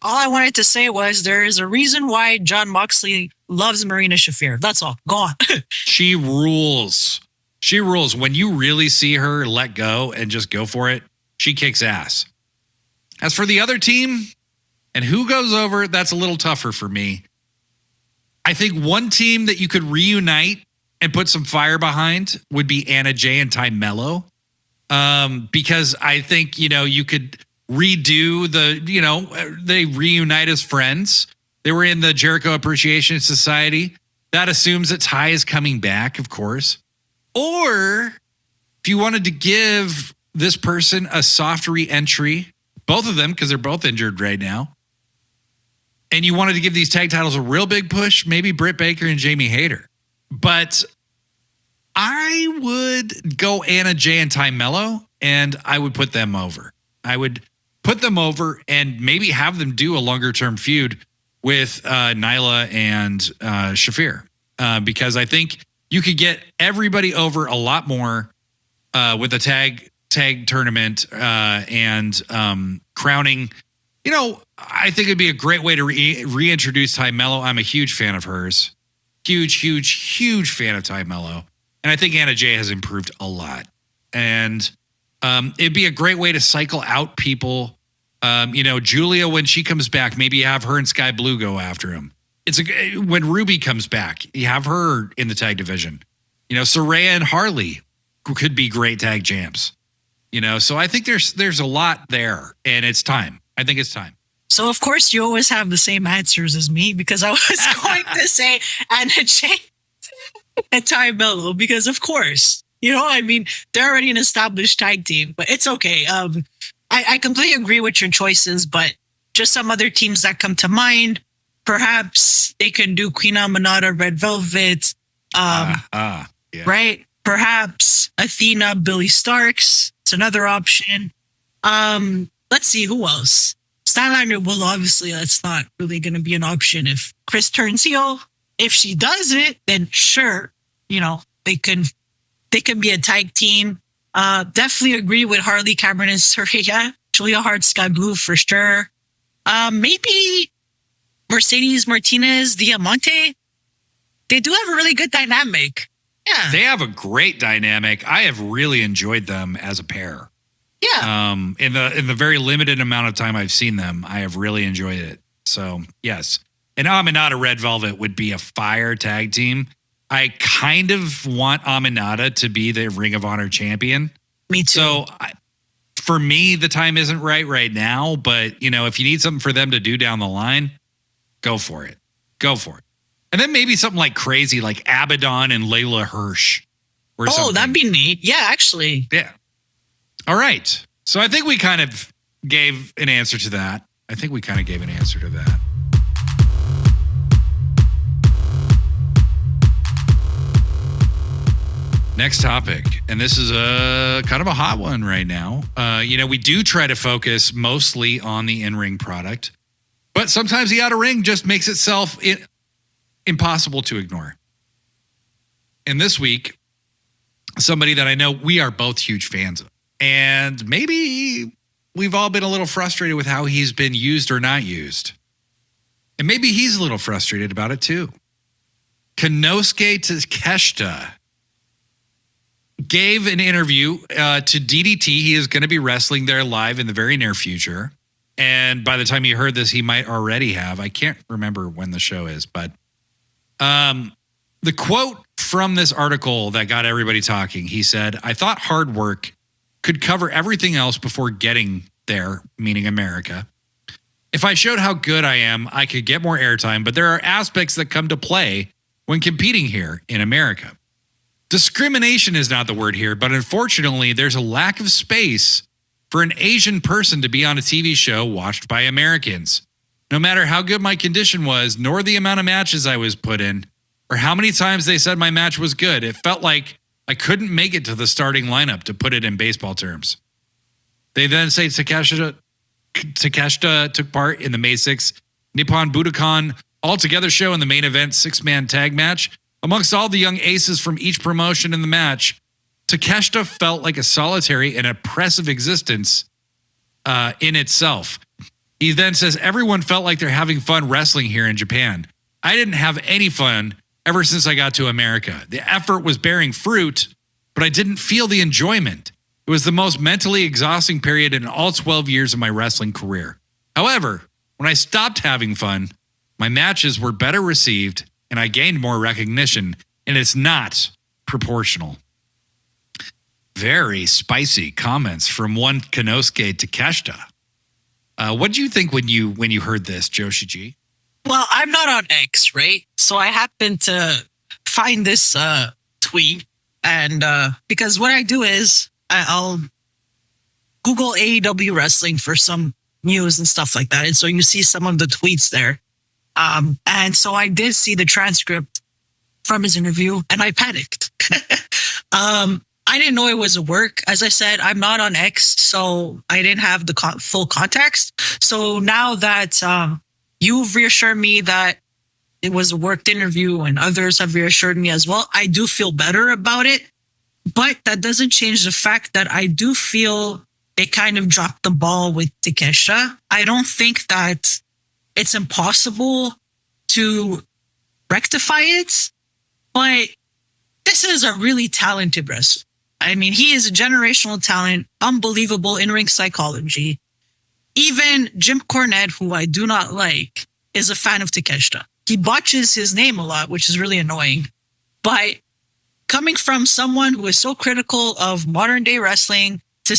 All I wanted to say was there is a reason why Jon Moxley loves Marina Shafir. That's all. Go on. She rules. She rules. When you really see her let go and just go for it, she kicks ass. As for the other team and who goes over, that's a little tougher for me. I think one team that you could reunite and put some fire behind would be Anna Jay and Ty Mello. Because I think, you could redo they reunite as friends. They were in the Jericho Appreciation Society. That assumes that Ty is coming back, of course. Or if you wanted to give this person a soft re-entry, both of them, because they're both injured right now, and you wanted to give these tag titles a real big push, maybe Britt Baker and Jamie Hayter. But I would go Anna Jay and Ty Mello, and I would put them over. I would put them over and maybe have them do a longer-term feud with Nyla and Shafir, because I think you could get everybody over a lot more with a tag tournament and crowning. I think it'd be a great way to reintroduce Ty Mello. I'm a huge fan of hers. Huge fan of Ty Mello. And I think Anna Jay has improved a lot. And it'd be a great way to cycle out people. Julia, when she comes back, maybe you have her and Sky Blue go after him. When Ruby comes back, you have her in the tag division. Saraya and Harley could be great tag champs. So I think there's a lot there, and it's time. I think it's time. So, of course, you always have the same answers as me, because I was going to say Anna Jay and Ty Mello, because, of course, they're already an established tag team, but it's okay. I completely agree with your choices, but just some other teams that come to mind. Perhaps they can do Queen Aminata, Red Velvet, yeah. Right? Perhaps Athena, Billy Starks. It's another option. Let's see, who else? Stylander, well, obviously, that's not really going to be an option if Chris turns heel. If she does it, then sure, they can be a tag team. Definitely agree with Harley, Cameron, and Saraya. Julia Hart, Sky Blue for sure. Maybe Mercedes Martinez, Diamante. They do have a really good dynamic. Yeah. They have a great dynamic. I have really enjoyed them as a pair. Yeah. In the very limited amount of time I've seen them, I have really enjoyed it. So, yes. And Aminata Red Velvet would be a fire tag team. I kind of want Aminata to be the Ring of Honor champion. Me too. So, for me, the time isn't right now. But, if you need something for them to do down the line, go for it. And then maybe something like crazy, like Abaddon and Layla Hirsch. Or something. That'd be neat. Yeah, actually. Yeah. All right. So I think we kind of gave an answer to that. Next topic. And this is a kind of a hot one right now. We do try to focus mostly on the in-ring product, but sometimes the outer ring just makes itself impossible to ignore. And this week, somebody that I know we are both huge fans of. And maybe we've all been a little frustrated with how he's been used or not used. And maybe he's a little frustrated about it too. Konosuke Takeshita gave an interview to DDT. He is going to be wrestling there live in the very near future. And by the time you heard this, he might already have. I can't remember when the show is, but the quote from this article that got everybody talking, he said, "I thought hard work could cover everything else before getting there," meaning America. "If I showed how good I am, I could get more airtime, but there are aspects that come to play when competing here in America. Discrimination is not the word here, but unfortunately, there's a lack of space for an Asian person to be on a TV show watched by Americans. No matter how good my condition was, nor the amount of matches I was put in, or how many times they said my match was good, it felt like I couldn't make it to the starting lineup, to put it in baseball terms." They then say Takeshita took part in the May 6th Nippon Budokan All-Together show in the main event 6-man tag match. Amongst all the young aces from each promotion in the match, Takeshita felt like a solitary and oppressive existence in itself. He then says, "Everyone felt like they're having fun wrestling here in Japan. I didn't have any fun ever since I got to America. The effort was bearing fruit, but I didn't feel the enjoyment. It was the most mentally exhausting period in all 12 years of my wrestling career. However, when I stopped having fun, my matches were better received and I gained more recognition. and it's not proportional. Very spicy comments from one Konosuke Takeshita. What did you think when you heard this, Joshi G? Well, I'm not on X, right? So I happened to find this tweet, and because what I do is I'll Google AEW wrestling for some news and stuff like that, and so you see some of the tweets there. And so I did see the transcript from his interview, and I panicked. I didn't know it was a work. As I said, I'm not on X, so I didn't have the full context. So now that you've reassured me that it was a worked interview and others have reassured me as well, I do feel better about it. But that doesn't change the fact that I do feel they kind of dropped the ball with Takeshita. I don't think that it's impossible to rectify it, but this is a really talented wrestler. I mean, he is a generational talent, unbelievable in-ring psychology. Even Jim Cornette, who I do not like, is a fan of Takeshita. He botches his name a lot, which is really annoying. But coming from someone who is so critical of modern day wrestling, to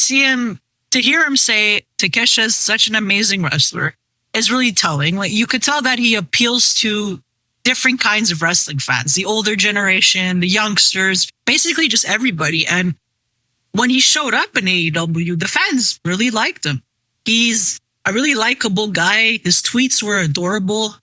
hear him say Takeshita is such an amazing wrestler is really telling. Like, you could tell that he appeals to different kinds of wrestling fans, the older generation, the youngsters, basically just everybody. And when he showed up in AEW, the fans really liked him. He's a really likable guy. His tweets were adorable.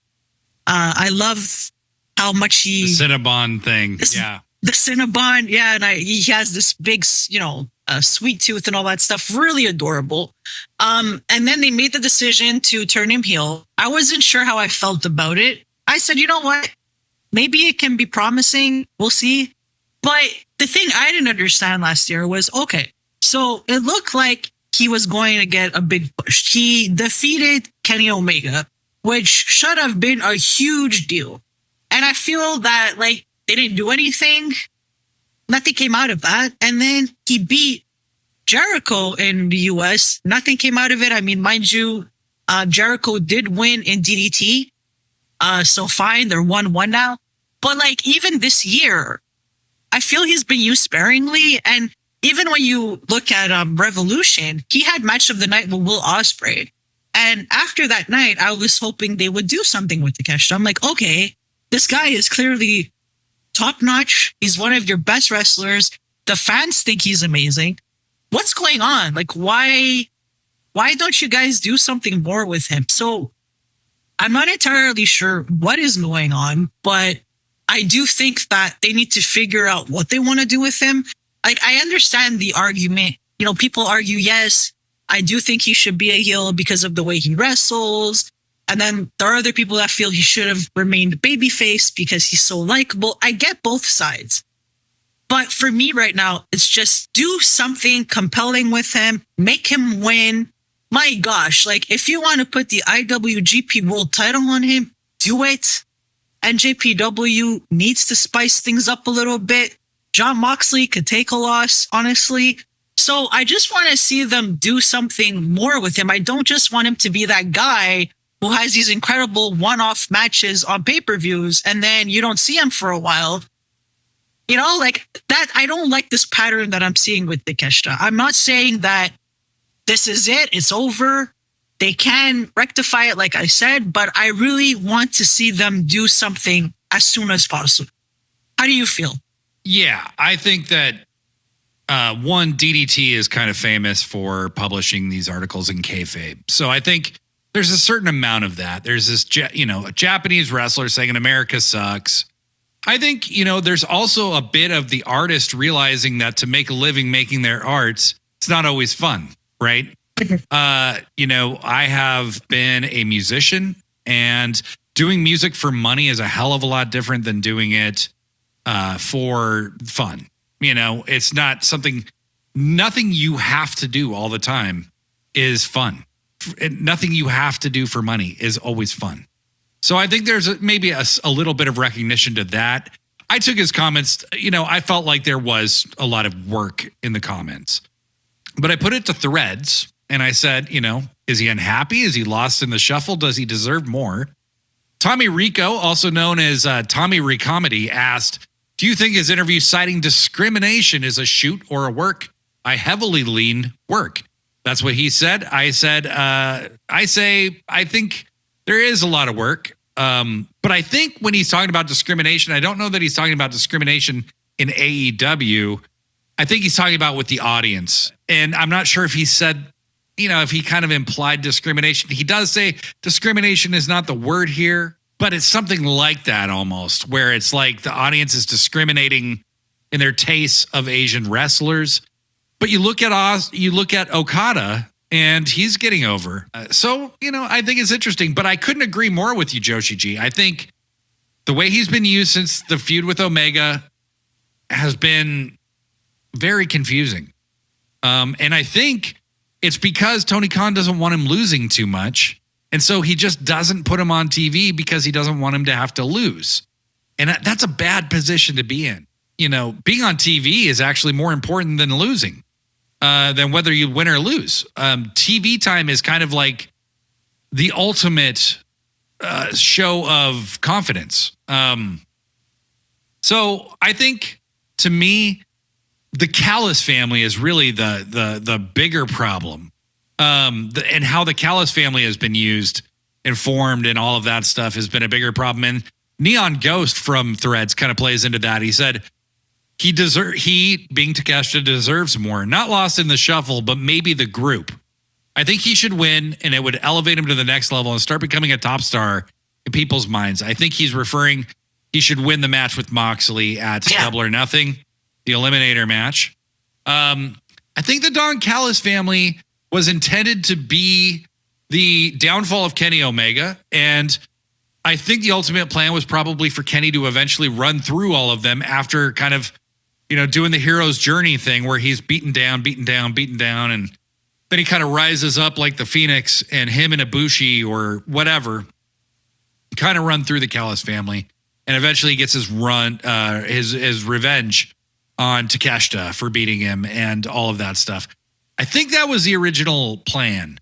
I love how much The Cinnabon thing. Yeah. The Cinnabon. Yeah. And he has this big, sweet tooth and all that stuff. Really adorable. And then they made the decision to turn him heel. I wasn't sure how I felt about it. I said, you know what? Maybe it can be promising. We'll see. But the thing I didn't understand last year was, okay, so it looked like he was going to get a big push. He defeated Kenny Omega, which should have been a huge deal. And I feel that, like, they didn't do anything. Nothing came out of that. And then he beat Jericho in the US. Nothing came out of it. I mean, mind you, Jericho did win in DDT. So fine, they're 1-1 now. But like, even this year, I feel he's been used sparingly. And even when you look at Revolution, he had match of the night with Will Ospreay. And after that night, I was hoping they would do something with Takeshita. I'm like, okay, this guy is clearly top notch. He's one of your best wrestlers. The fans think he's amazing. What's going on? Like, why don't you guys do something more with him? So I'm not entirely sure what is going on, but I do think that they need to figure out what they want to do with him. Like, I understand the argument. People argue, yes, I do think he should be a heel because of the way he wrestles. And then there are other people that feel he should have remained babyface because he's so likable. I get both sides. But for me right now, it's just do something compelling with him, make him win. My gosh, like, if you want to put the IWGP World title on him, do it. And JPW needs to spice things up a little bit. Jon Moxley could take a loss, honestly. So I just want to see them do something more with him. I don't just want him to be that guy who has these incredible one-off matches on pay-per-views and then you don't see him for a while. Like that. I don't like this pattern that I'm seeing with Takeshita. I'm not saying that this is it. It's over. They can rectify it, like I said, but I really want to see them do something as soon as possible. How do you feel? Yeah, I think that one, DDT is kind of famous for publishing these articles in kayfabe. So I think there's a certain amount of that. There's this, a Japanese wrestler saying America sucks. I think, there's also a bit of the artist realizing that to make a living making their arts, it's not always fun, right? I have been a musician, and doing music for money is a hell of a lot different than doing it for fun. It's not nothing you have to do all the time is fun. Nothing you have to do for money is always fun. So I think there's maybe a little bit of recognition to that. I took his comments, I felt like there was a lot of work in the comments, but I put it to threads and I said, is he unhappy? Is he lost in the shuffle? Does he deserve more? Tommy Rico, also known as Tommy Recomedy, asked, Do you think his interview citing discrimination is a shoot or a work? I heavily lean work. That's what he said. I said, I think there is a lot of work. But I think when he's talking about discrimination, I don't know that he's talking about discrimination in AEW. I think he's talking about with the audience. And I'm not sure if he said, if he kind of implied discrimination. He does say discrimination is not the word here, but it's something like that almost, where it's like the audience is discriminating in their tastes of Asian wrestlers. But you look at Okada, and he's getting over. So, I think it's interesting, but I couldn't agree more with you, Joshi G. I think the way he's been used since the feud with Omega has been very confusing. And I think it's because Tony Khan doesn't want him losing too much. And so he just doesn't put him on TV because he doesn't want him to have to lose. And that's a bad position to be in. Being on TV is actually more important than losing. Than whether you win or lose. TV time is kind of like the ultimate show of confidence. So I think, to me, the Callis family is really the bigger problem. And how the Callis family has been used and formed and all of that stuff has been a bigger problem. And Neon Ghost from Threads kind of plays into that. He said, he being Takeshita deserves more, not lost in the shuffle, but maybe the group. I think he should win, and it would elevate him to the next level and start becoming a top star in people's minds. I think he's referring, he should win the match with Moxley at Double or Nothing, the Eliminator match. I think the Don Callis family was intended to be the downfall of Kenny Omega, and I think the ultimate plan was probably for Kenny to eventually run through all of them after kind of, doing the hero's journey thing where he's beaten down, and then he kind of rises up like the Phoenix, and him and Ibushi or whatever kind of run through the Callis family, and eventually he gets his his revenge on Takeshita for beating him and all of that stuff. I think that was the original plan,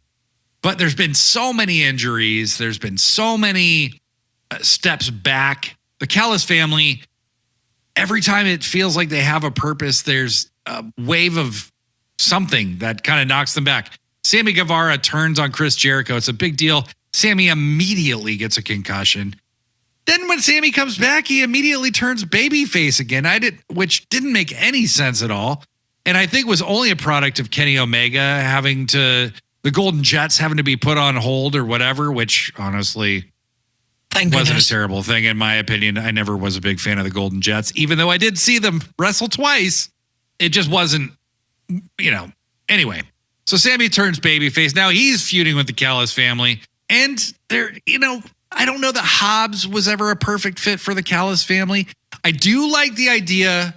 but there's been so many injuries. There's been so many steps back. The Callis family, every time it feels like they have a purpose, there's a wave of something that kind of knocks them back. Sammy Guevara turns on Chris Jericho. It's a big deal. Sammy immediately gets a concussion. Then when Sammy comes back, he immediately turns babyface again, which didn't make any sense at all. And I think was only a product of Kenny Omega the Golden Jets having to be put on hold or whatever, which honestly wasn't a terrible thing, in my opinion. I never was a big fan of the Golden Jets, even though I did see them wrestle twice. It just wasn't, Anyway, so Sammy turns babyface. Now he's feuding with the Callis family. And I don't know that Hobbs was ever a perfect fit for the Callis family. I do like the idea.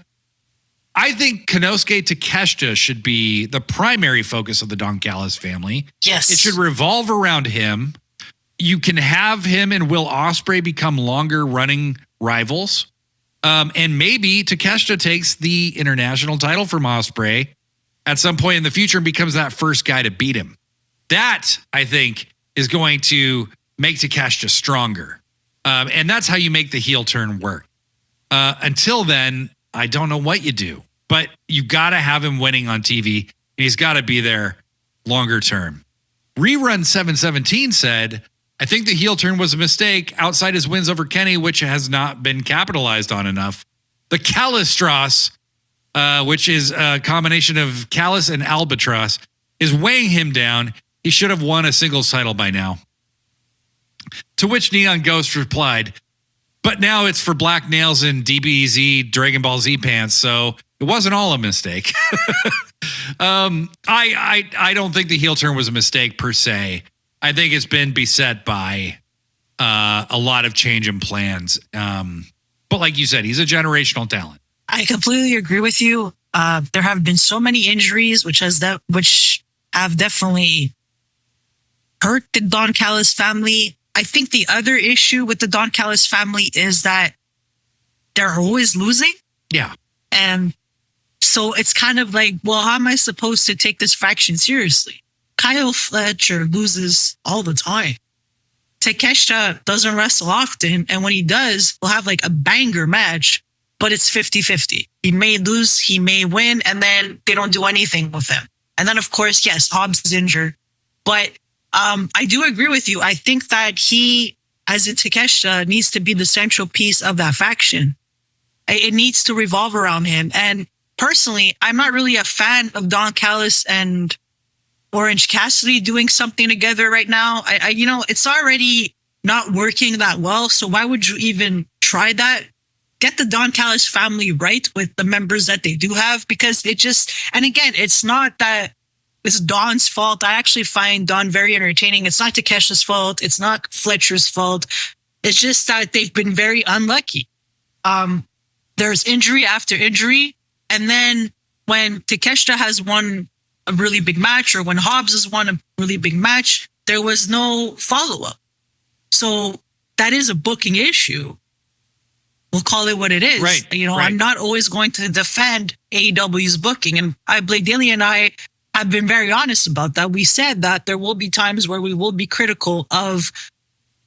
I think Konosuke Takeshita should be the primary focus of the Don Callis family. Yes. It should revolve around him. You can have him and Will Ospreay become longer running rivals. And maybe Takeshita takes the international title from Ospreay at some point in the future and becomes that first guy to beat him. That, I think, is going to make Takeshita stronger. And that's how you make the heel turn work. Until then, I don't know what you do, but you got to have him winning on TV, and he's got to be there longer term. Rerun 717 said, I think the heel turn was a mistake outside his wins over Kenny, which has not been capitalized on enough. The Calistros, which is a combination of Callus and Albatross, is weighing him down. He should have won a singles title by now. To which Neon Ghost replied, but now it's for black nails and DBZ Dragon Ball Z pants, so it wasn't all a mistake. I don't think the heel turn was a mistake per se. I think it's been beset by a lot of change in plans. But like you said, he's a generational talent. I completely agree with you. There have been so many injuries, which have definitely hurt the Don Callis family. I think the other issue with the Don Callis family is that they're always losing. Yeah. And so it's kind of like, well, how am I supposed to take this faction seriously? Kyle Fletcher loses all the time. Takeshita doesn't wrestle often. And when he does, we'll have like a banger match. but it's 50-50. He may lose, he may win, and then they don't do anything with him. And then, of course, yes, Hobbs is injured. But I do agree with you. I think that he, as in Takeshita, needs to be the central piece of that faction. It needs to revolve around him. And personally, I'm not really a fan of Don Callis and Orange Cassidy doing something together right now. It's already not working that well. So why would you even try that? Get the Don Callis family right with the members that they do have, because and again, it's not that it's Don's fault. I actually find Don very entertaining. It's not Takeshita's fault. It's not Fletcher's fault. It's just that they've been very unlucky. There's injury after injury. And then when Takeshita has won a really big match, or when Hobbs has won a really big match, there was no follow-up. So that is a booking issue. We'll call it what it is. Right. Right. I'm not always going to defend AEW's booking. And Blake Daly and I have been very honest about that. We said that there will be times where we will be critical of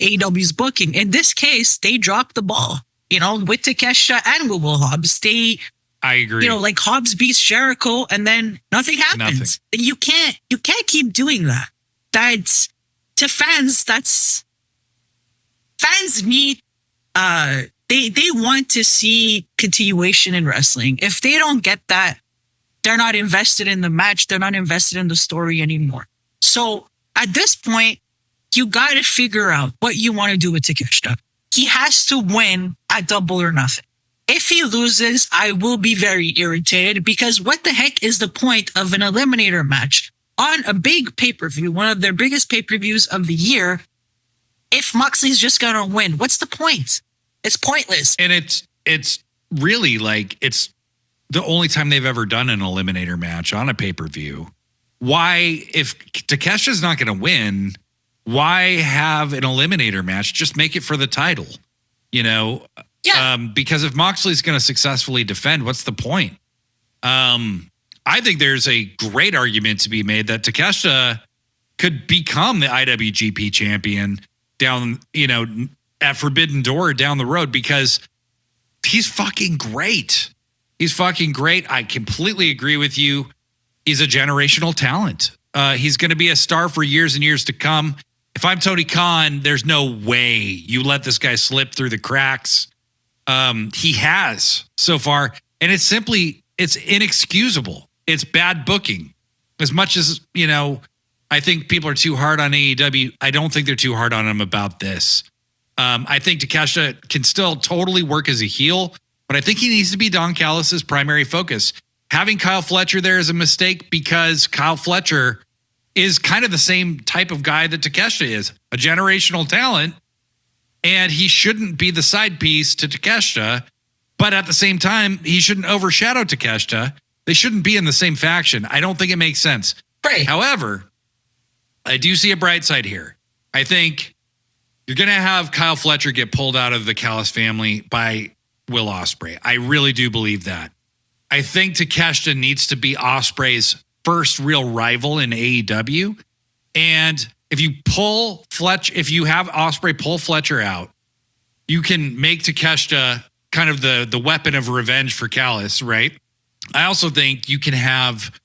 AEW's booking. In this case, they dropped the ball, with Takeshita and with Will Hobbs. I agree. Like Hobbs beats Jericho and then nothing happens. You can't keep doing that. That's, to fans, fans need, they want to see continuation in wrestling. If they don't get that, they're not invested in the match. They're not invested in the story anymore. So at this point, you got to figure out what you want to do with Takeshita. He has to win at Double or Nothing. If he loses, I will be very irritated, because what the heck is the point of an eliminator match on a big pay-per-view, one of their biggest pay-per-views of the year, if Moxley's just going to win? What's the point? It's pointless. And it's really like, it's the only time they've ever done an eliminator match on a pay-per-view. Why, if Takeshia's not going to win, why have an eliminator match? Just make it for the title, Yeah. Because if Moxley's going to successfully defend, what's the point? I think there's a great argument to be made that Takeshita could become the IWGP champion down, at Forbidden Door down the road, because he's fucking great. He's fucking great. I completely agree with you. He's a generational talent. He's going to be a star for years and years to come. If I'm Tony Khan, there's no way you let this guy slip through the cracks. He has so far, and it's inexcusable. It's bad booking. As much as, I think people are too hard on AEW, I don't think they're too hard on him about this. I think Takeshita can still totally work as a heel, but I think he needs to be Don Callis' primary focus. Having Kyle Fletcher there is a mistake, because Kyle Fletcher is kind of the same type of guy that Takeshita is, a generational talent, and he shouldn't be the side piece to Takeshita, but at the same time, he shouldn't overshadow Takeshita. They shouldn't be in the same faction. I don't think it makes sense. Right. However, I do see a bright side here. I think you're going to have Kyle Fletcher get pulled out of the Callis family by Will Ospreay. I really do believe that. I think Takeshita needs to be Ospreay's first real rival in AEW. And if you have Ospreay pull Fletcher out, you can make Takeshita kind of the weapon of revenge for Callis, right? I also think you can have,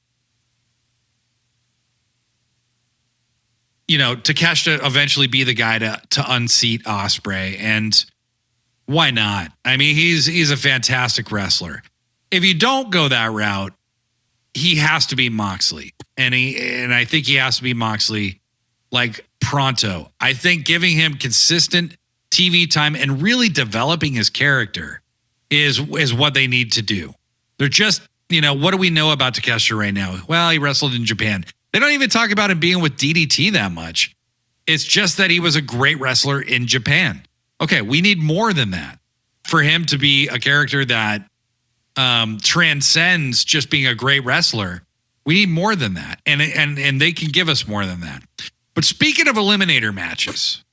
Takeshita eventually be the guy to unseat Ospreay. And why not? I mean, he's a fantastic wrestler. If you don't go that route, he has to be Moxley. And I think he has to be Moxley like pronto. I think giving him consistent TV time and really developing his character is what they need to do. They're just, what do we know about Takeshita right now? Well, he wrestled in Japan. They don't even talk about him being with DDT that much. It's just that he was a great wrestler in Japan. Okay, we need more than that for him to be a character that transcends just being a great wrestler. We need more than that. And they can give us more than that. But speaking of eliminator matches,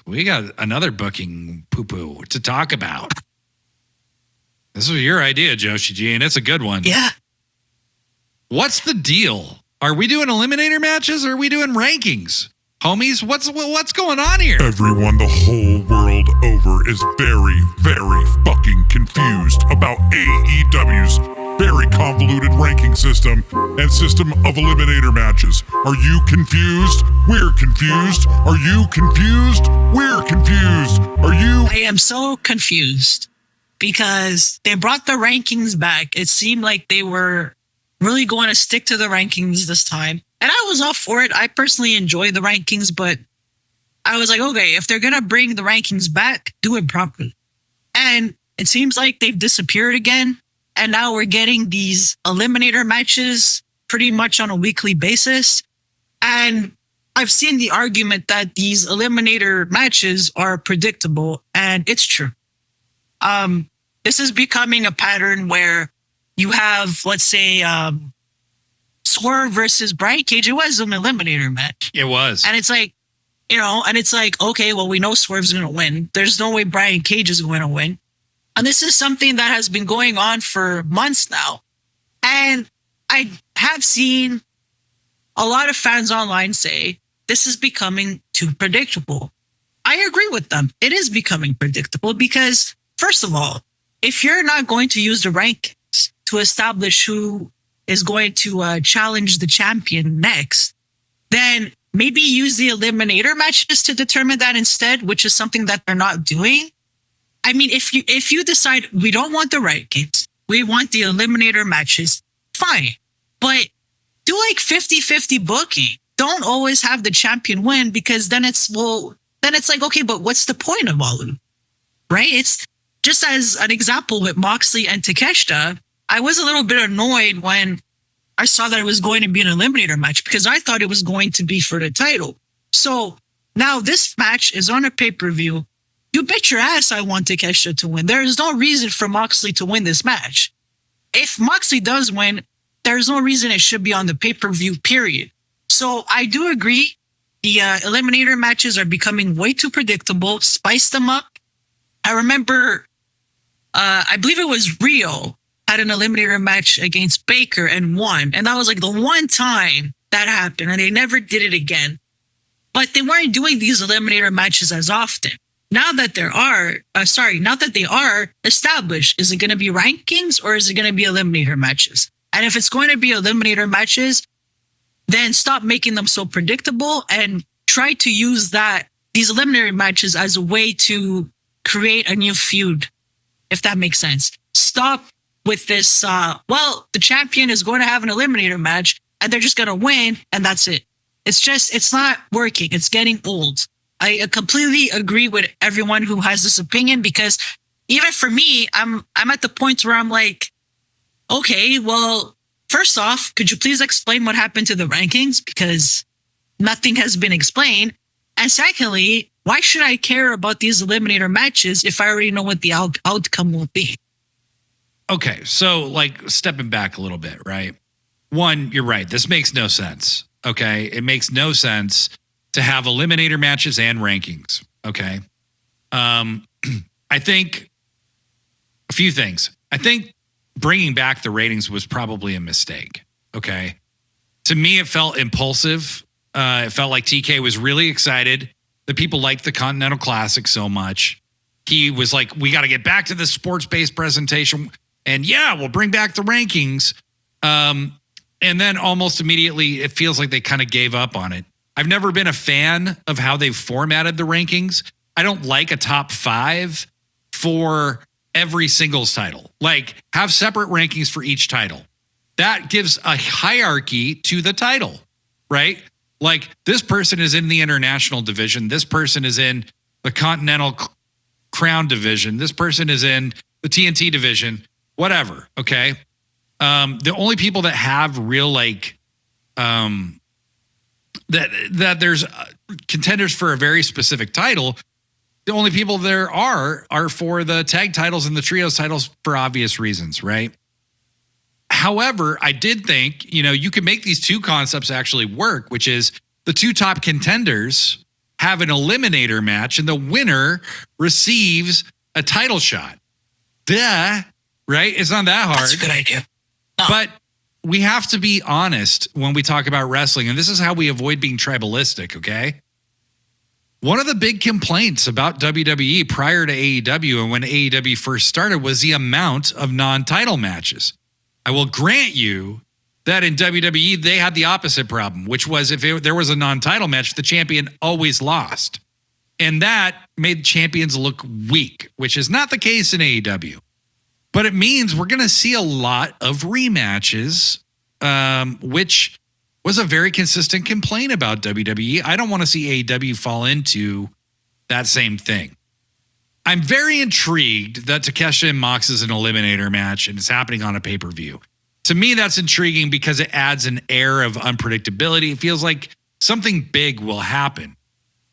we got another booking poo-poo to talk about. This was your idea, Joshi G, and it's a good one. Yeah. What's the deal? Are we doing eliminator matches or are we doing rankings? homies? What's going on here? Everyone the whole world over is very, very fucking confused about AEW's very convoluted ranking system and system of eliminator matches. Are you confused? We're confused. Are you confused? We're confused. Are you? I am so confused because they brought the rankings back. It seemed like they were really going to stick to the rankings this time. And I was all for it. I personally enjoy the rankings, but I was like, okay, if they're going to bring the rankings back, do it properly. And it seems like they've disappeared again. And now we're getting these eliminator matches pretty much on a weekly basis. And I've seen the argument that these eliminator matches are predictable, and it's true. This is becoming a pattern where you have, let's say, Swerve versus Brian Cage. It was an eliminator match. It was. And it's like, okay, well, we know Swerve's going to win. There's no way Brian Cage is going to win. And this is something that has been going on for months now. And I have seen a lot of fans online say this is becoming too predictable. I agree with them. It is becoming predictable because, first of all, if you're not going to use the rankings to establish who is going to challenge the champion next, then maybe use the eliminator matches to determine that instead, which is something that they're not doing. I mean, if you decide we don't want the rankings, we want the eliminator matches, fine. But do like 50-50 booking. Don't always have the champion win because then it's like, okay, but what's the point of all of them? Right? It's just as an example with Moxley and Takeshita, I was a little bit annoyed when I saw that it was going to be an eliminator match because I thought it was going to be for the title. So now this match is on a pay-per-view. You bet your ass I want Takeshita to win. There is no reason for Moxley to win this match. If Moxley does win, there's no reason it should be on the pay-per-view, period. So I do agree. The eliminator matches are becoming way too predictable. Spice them up. I remember, I believe it was Rio had an eliminator match against Baker and won. And that was like the one time that happened. And they never did it again. But they weren't doing these eliminator matches as often. Now that they are established, is it going to be rankings or is it going to be eliminator matches? And if it's going to be eliminator matches, then stop making them so predictable and try to use these eliminator matches as a way to create a new feud, if that makes sense. Stop with this, the champion is going to have an eliminator match and they're just going to win and that's it. It's not working. It's getting old. I completely agree with everyone who has this opinion because even for me, I'm at the point where I'm like, okay, well, first off, could you please explain what happened to the rankings? Because nothing has been explained. And secondly, why should I care about these eliminator matches if I already know what the outcome will be? Okay, so like stepping back a little bit, right? One, you're right. This makes no sense. Okay, it makes no sense to have eliminator matches and rankings. Okay. I think a few things. I think bringing back the ratings was probably a mistake. Okay. To me, it felt impulsive. It felt like TK was really excited that people liked the Continental Classic so much. He was like, we got to get back to the sports-based presentation. And yeah, we'll bring back the rankings. And then almost immediately, it feels like they kind of gave up on it. I've never been a fan of how they've formatted the rankings. I don't like a top 5 for every singles title. Like, have separate rankings for each title. That gives a hierarchy to the title, right? Like, this person is in the international division. This person is in the Continental Crown division. This person is in the TNT division, whatever, okay? The only people that have real, like, that there's contenders for a very specific title, the only people there are for the tag titles and the trios titles for obvious reasons, right? However, I did think, you can make these two concepts actually work, which is the two top contenders have an eliminator match and the winner receives a title shot. Duh, right? It's not that hard. That's a good idea. No. But we have to be honest when we talk about wrestling, and this is how we avoid being tribalistic, okay? One of the big complaints about WWE prior to AEW and when AEW first started was the amount of non-title matches. I will grant you that in WWE, they had the opposite problem, which was if there was a non-title match, the champion always lost. And that made champions look weak, which is not the case in AEW. But it means we're going to see a lot of rematches, which was a very consistent complaint about WWE. I don't want to see AEW fall into that same thing. I'm very intrigued that Takeshita and Mox is an eliminator match and it's happening on a pay-per-view. To me, that's intriguing because it adds an air of unpredictability. It feels like something big will happen.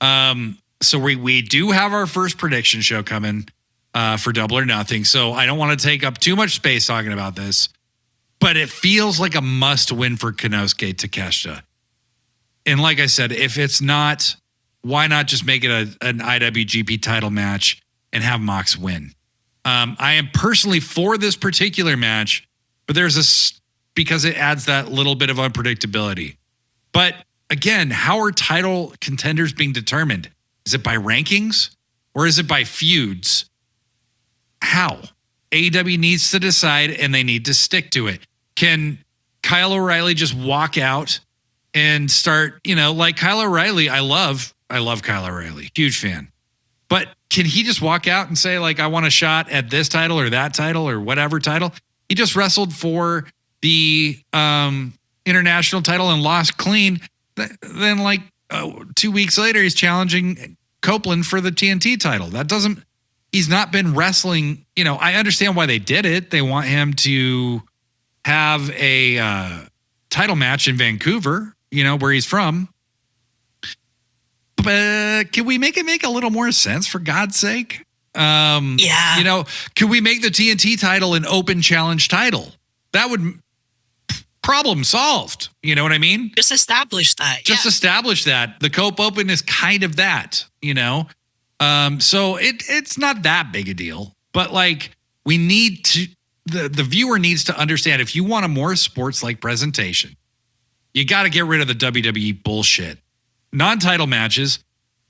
So we do have our first prediction show coming for Double or Nothing. So I don't want to take up too much space talking about this. But it feels like a must-win for Konosuke Takeshita. And like I said, if it's not, why not just make it an IWGP title match and have Mox win? I am personally for this particular match, but because it adds that little bit of unpredictability. But again, how are title contenders being determined? Is it by rankings or is it by feuds? How? AEW needs to decide and they need to stick to it. Can Kyle O'Reilly just walk out and start, like Kyle O'Reilly? I love Kyle O'Reilly, huge fan. But can he just walk out and say, like, I want a shot at this title or that title or whatever title? He just wrestled for the international title and lost clean. Then 2 weeks later, he's challenging Copeland for the TNT title. He's not been wrestling. I understand why they did it. They want him to have a title match in Vancouver, where he's from. But can we make it make a little more sense, for God's sake? Yeah. Can we make the TNT title an open challenge title? That would problem solved. You know what I mean? Just establish that. Establish that. The Cope Open is kind of that, So it's not that big a deal. But we need to, the viewer needs to understand, if you want a more sports-like presentation, you got to get rid of the WWE bullshit. Non-title matches,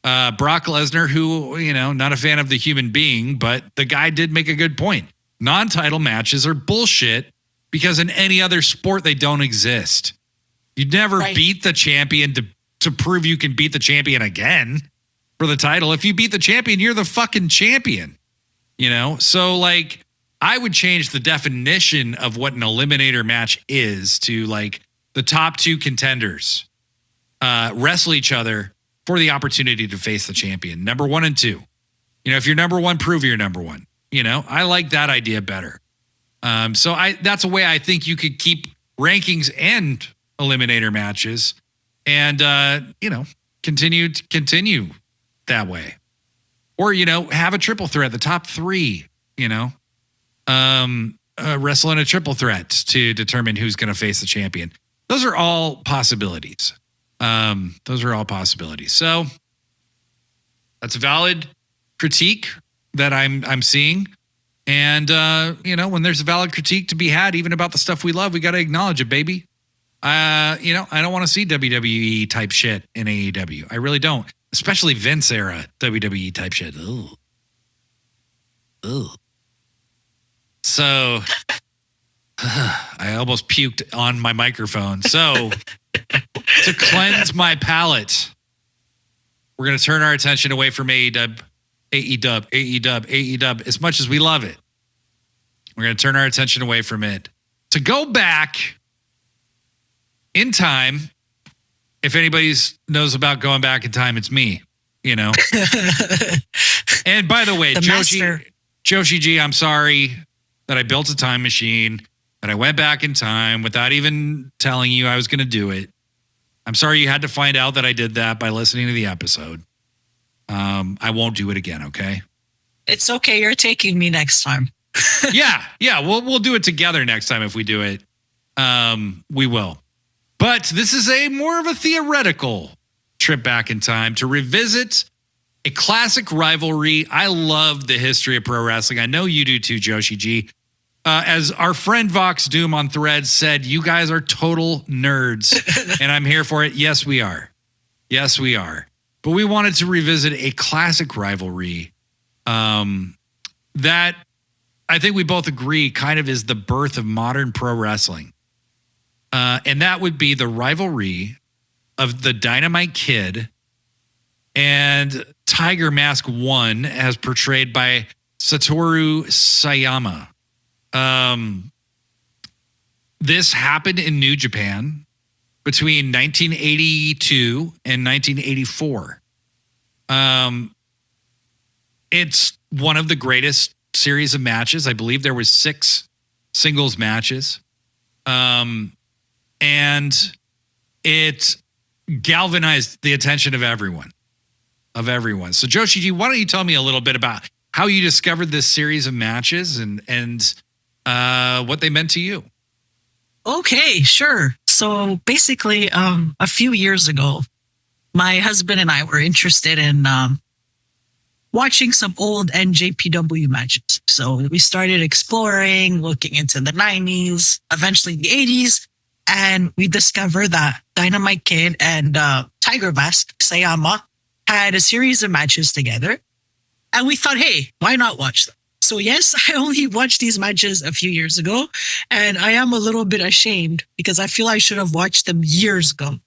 Brock Lesnar, who, not a fan of the human being, but the guy did make a good point. Non-title matches are bullshit because in any other sport, they don't exist. You never beat the champion to prove you can beat the champion again for the title. If you beat the champion, you're the fucking champion, So I would change the definition of what an eliminator match is to the top two contenders wrestle each other for the opportunity to face the champion, number 1 and 2. If you're number 1, prove you're number 1. I like that idea better. So that's a way I think you could keep rankings and eliminator matches and, continue that way. Or, have a triple threat, the top 3, wrestle in a triple threat to determine who's going to face the champion. Those are all possibilities. So that's a valid critique that I'm seeing. And, when there's a valid critique to be had, even about the stuff we love, we got to acknowledge it, baby. I don't want to see WWE type shit in AEW. I really don't, especially Vince era WWE type shit. Ugh. So I almost puked on my microphone. So to cleanse my palate, we're going to turn our attention away from AEW. As much as we love it, we're going to turn our attention away from it to go back in time. If anybody knows about going back in time, it's me, And by the way, Joshi G, I'm sorry that I built a time machine, that I went back in time without even telling you I was going to do it. I'm sorry you had to find out that I did that by listening to the episode. I won't do it again, okay? It's okay. You're taking me next time. Yeah. We'll do it together next time if we do it. We will. But this is more of a theoretical trip back in time to revisit a classic rivalry. I love the history of pro wrestling. I know you do too, Joshi G. As our friend Vox Doom on Threads said, you guys are total nerds, and I'm here for it. Yes, we are. but we wanted to revisit a classic rivalry that I think we both agree kind of is the birth of modern pro wrestling. And that would be the rivalry of the Dynamite Kid and Tiger Mask 1 as portrayed by Satoru Sayama. This happened in New Japan between 1982 and 1984. It's one of the greatest series of matches. I believe there was 6 singles matches. And it galvanized the attention of everyone. So Joshi G, why don't you tell me a little bit about how you discovered this series of matches and what they meant to you? Okay, sure. So basically, a few years ago, my husband and I were interested in watching some old NJPW matches. So we started exploring, looking into the 90s, eventually the 80s, and we discovered that Dynamite Kid and Tiger Mask Sayama had a series of matches together. And we thought, hey, why not watch them? So yes, I only watched these matches a few years ago, and I am a little bit ashamed because I feel I should have watched them years ago.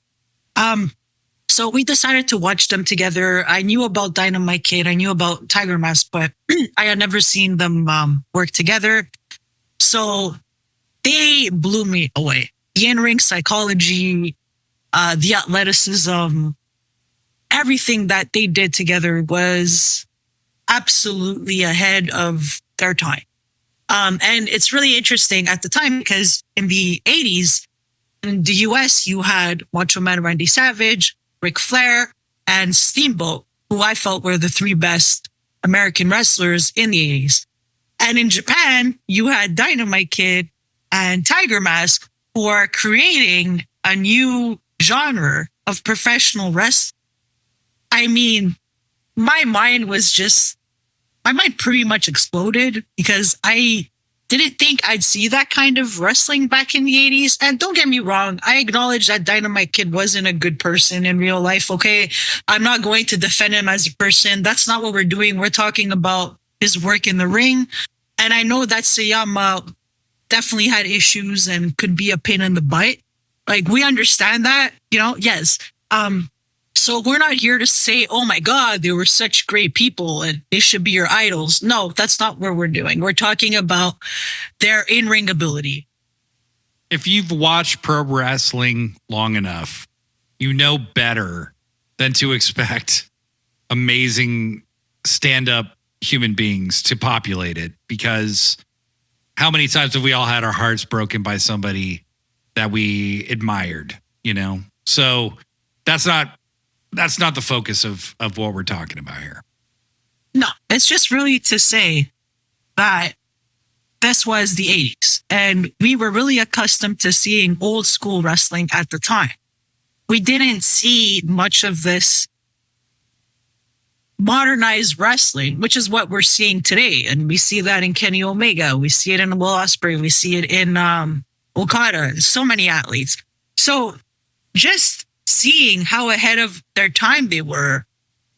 So we decided to watch them together. I knew about Dynamite Kid, I knew about Tiger Mask, but I had never seen them work together. So they blew me away. The in-ring psychology, the athleticism, everything that they did together was absolutely ahead of their time. And it's really interesting at the time because in the 80s, in the US, you had Macho Man Randy Savage, Ric Flair, and Steamboat, who I felt were the 3 best American wrestlers in the 80s. And in Japan, you had Dynamite Kid and Tiger Mask, who are creating a new genre of professional wrestling. I mean, my mind pretty much exploded because I didn't think I'd see that kind of wrestling back in the 80s. And don't get me wrong, I acknowledge that Dynamite Kid wasn't a good person in real life, okay? I'm not going to defend him as a person. That's not what we're doing. We're talking about his work in the ring. And I know that Sayama definitely had issues and could be a pain in the butt. Like, we understand that, yes. So we're not here to say, oh my God, they were such great people and they should be your idols. No, that's not what we're doing. We're talking about their in-ring ability. If you've watched pro wrestling long enough, you know better than to expect amazing stand-up human beings to populate it, because how many times have we all had our hearts broken by somebody that we admired, So that's not the focus of what we're talking about here. No, it's just really to say that this was the 80s and we were really accustomed to seeing old school wrestling at the time. We didn't see much of this modernized wrestling, which is what we're seeing today. And we see that in Kenny Omega. We see it in Will Ospreay. We see it in Okada. So many athletes. So just seeing how ahead of their time they were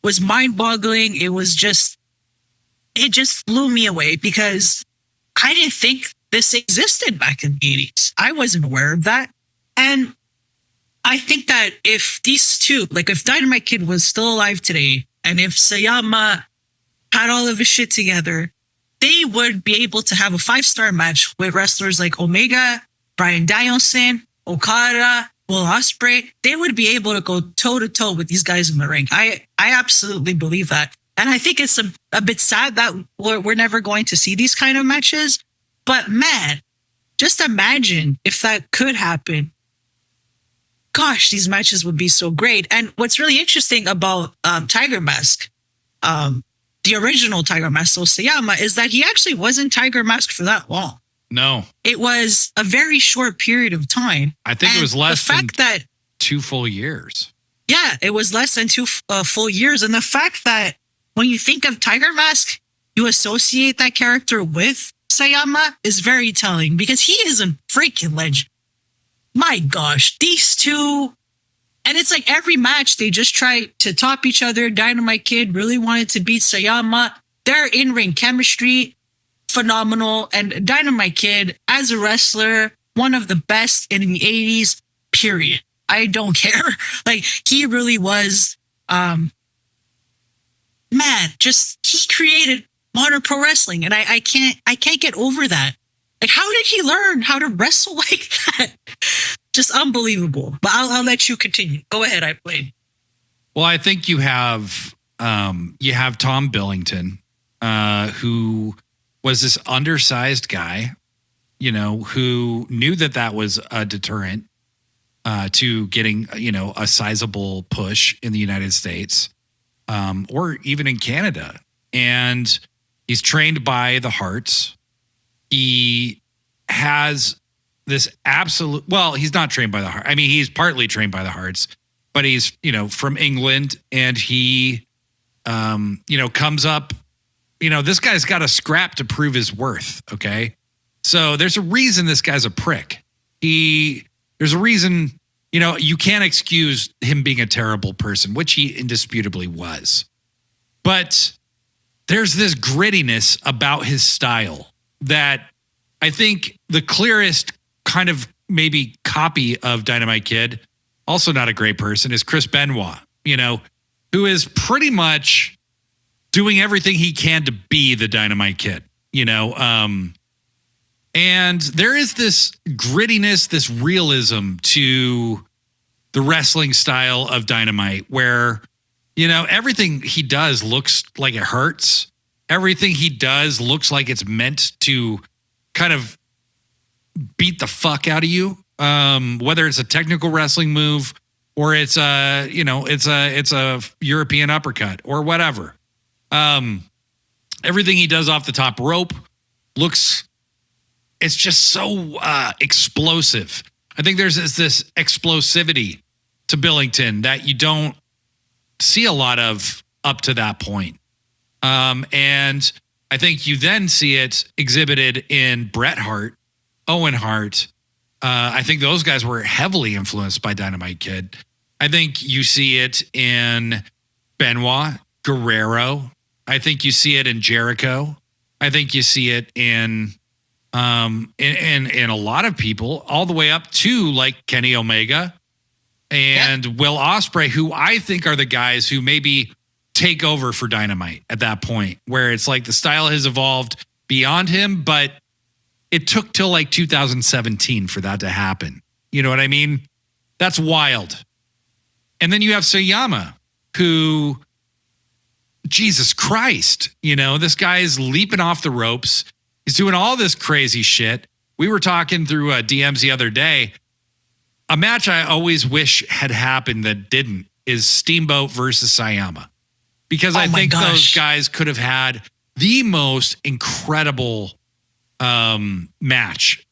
was mind-boggling. It just blew me away because I didn't think this existed back in the 80s. I wasn't aware of that. And I think that if these two, like if Dynamite Kid was still alive today, and if Sayama had all of his shit together, they would be able to have a 5-star match with wrestlers like Omega, Bryan Danielson, Okada, Will Ospreay. They would be able to go toe-to-toe with these guys in the ring. I absolutely believe that. And I think it's a bit sad that we're never going to see these kind of matches. But man, just imagine if that could happen. Gosh, these matches would be so great. And what's really interesting about Tiger Mask, the original Tiger Mask, so Sayama, is that he actually wasn't Tiger Mask for that long. No. It was a very short period of time. I think it was less than 2 full years. Yeah, it was less than 2 full years. And the fact that when you think of Tiger Mask, you associate that character with Sayama is very telling because he is a freaking legend. My gosh, these two And it's like every match, they just try to top each other. Dynamite Kid really wanted to beat Sayama. Their in-ring chemistry, phenomenal. And Dynamite Kid, as a wrestler, one of the best in the 80s, period. I don't care. Like, he really was, man, just, he created modern pro wrestling. And I can't get over that. Like, how did he learn how to wrestle like that? Just unbelievable. But I'll let you continue. Go ahead. I played. Well, I think you have Tom Billington, who was this undersized guy, you know, who knew that was a deterrent to getting, you know, a sizable push in the United States, or even in Canada. And he's trained by the Hearts. He has this absolute, well, he's not trained by the Hearts. I mean, he's partly trained by the Hearts, but he's, you know, from England, and he, you know, comes up, you know, this guy's got a scrap to prove his worth. Okay. So there's a reason this guy's a prick. There's a reason, you know, you can't excuse him being a terrible person, which he indisputably was. But there's this grittiness about his style that I think the clearest kind of maybe copy of Dynamite Kid, also not a great person, is Chris Benoit, you know, who is pretty much doing everything he can to be the Dynamite Kid, you know. And there is this grittiness, this realism to the wrestling style of Dynamite where, you know, everything he does looks like it hurts. Everything he does looks like it's meant to kind of beat the fuck out of you. Whether it's a technical wrestling move or it's a, you know, it's a European uppercut or whatever. Everything he does off the top rope looks, it's just so explosive. I think there's this explosivity to Billington that you don't see a lot of up to that point. And I think you then see it exhibited in Bret Hart, Owen Hart. I think those guys were heavily influenced by Dynamite Kid. I think you see it in Benoit, Guerrero. I think you see it in Jericho. I think you see it in a lot of people, all the way up to like Kenny Omega and Will Ospreay, who I think are the guys who maybe take over for Dynamite at that point, where it's like the style has evolved beyond him, but it took till like 2017 for that to happen. You know what I mean? That's wild. And then you have Sayama, who, Jesus Christ, you know, this guy is leaping off the ropes. He's doing all this crazy shit. We were talking through DMs the other day. A match I always wish had happened that didn't is Steamboat versus Sayama. Because I think those guys could have had the most incredible match.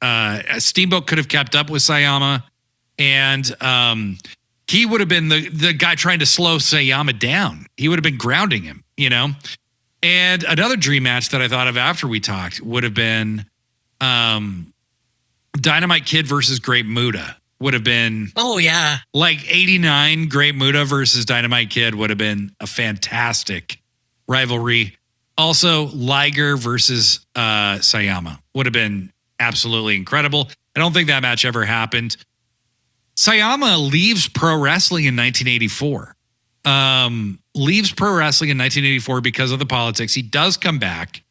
Steamboat could have kept up with Sayama, and he would have been the guy trying to slow Sayama down. He would have been grounding him, you know? And another dream match that I thought of after we talked would have been Dynamite Kid versus Great Muta. Would have been, oh yeah, like 89 Great Muta versus Dynamite Kid would have been a fantastic rivalry. Also, Liger versus Sayama would have been absolutely incredible. I don't think that match ever happened. Sayama leaves pro wrestling in 1984. Leaves pro wrestling in 1984 because of the politics. He does come back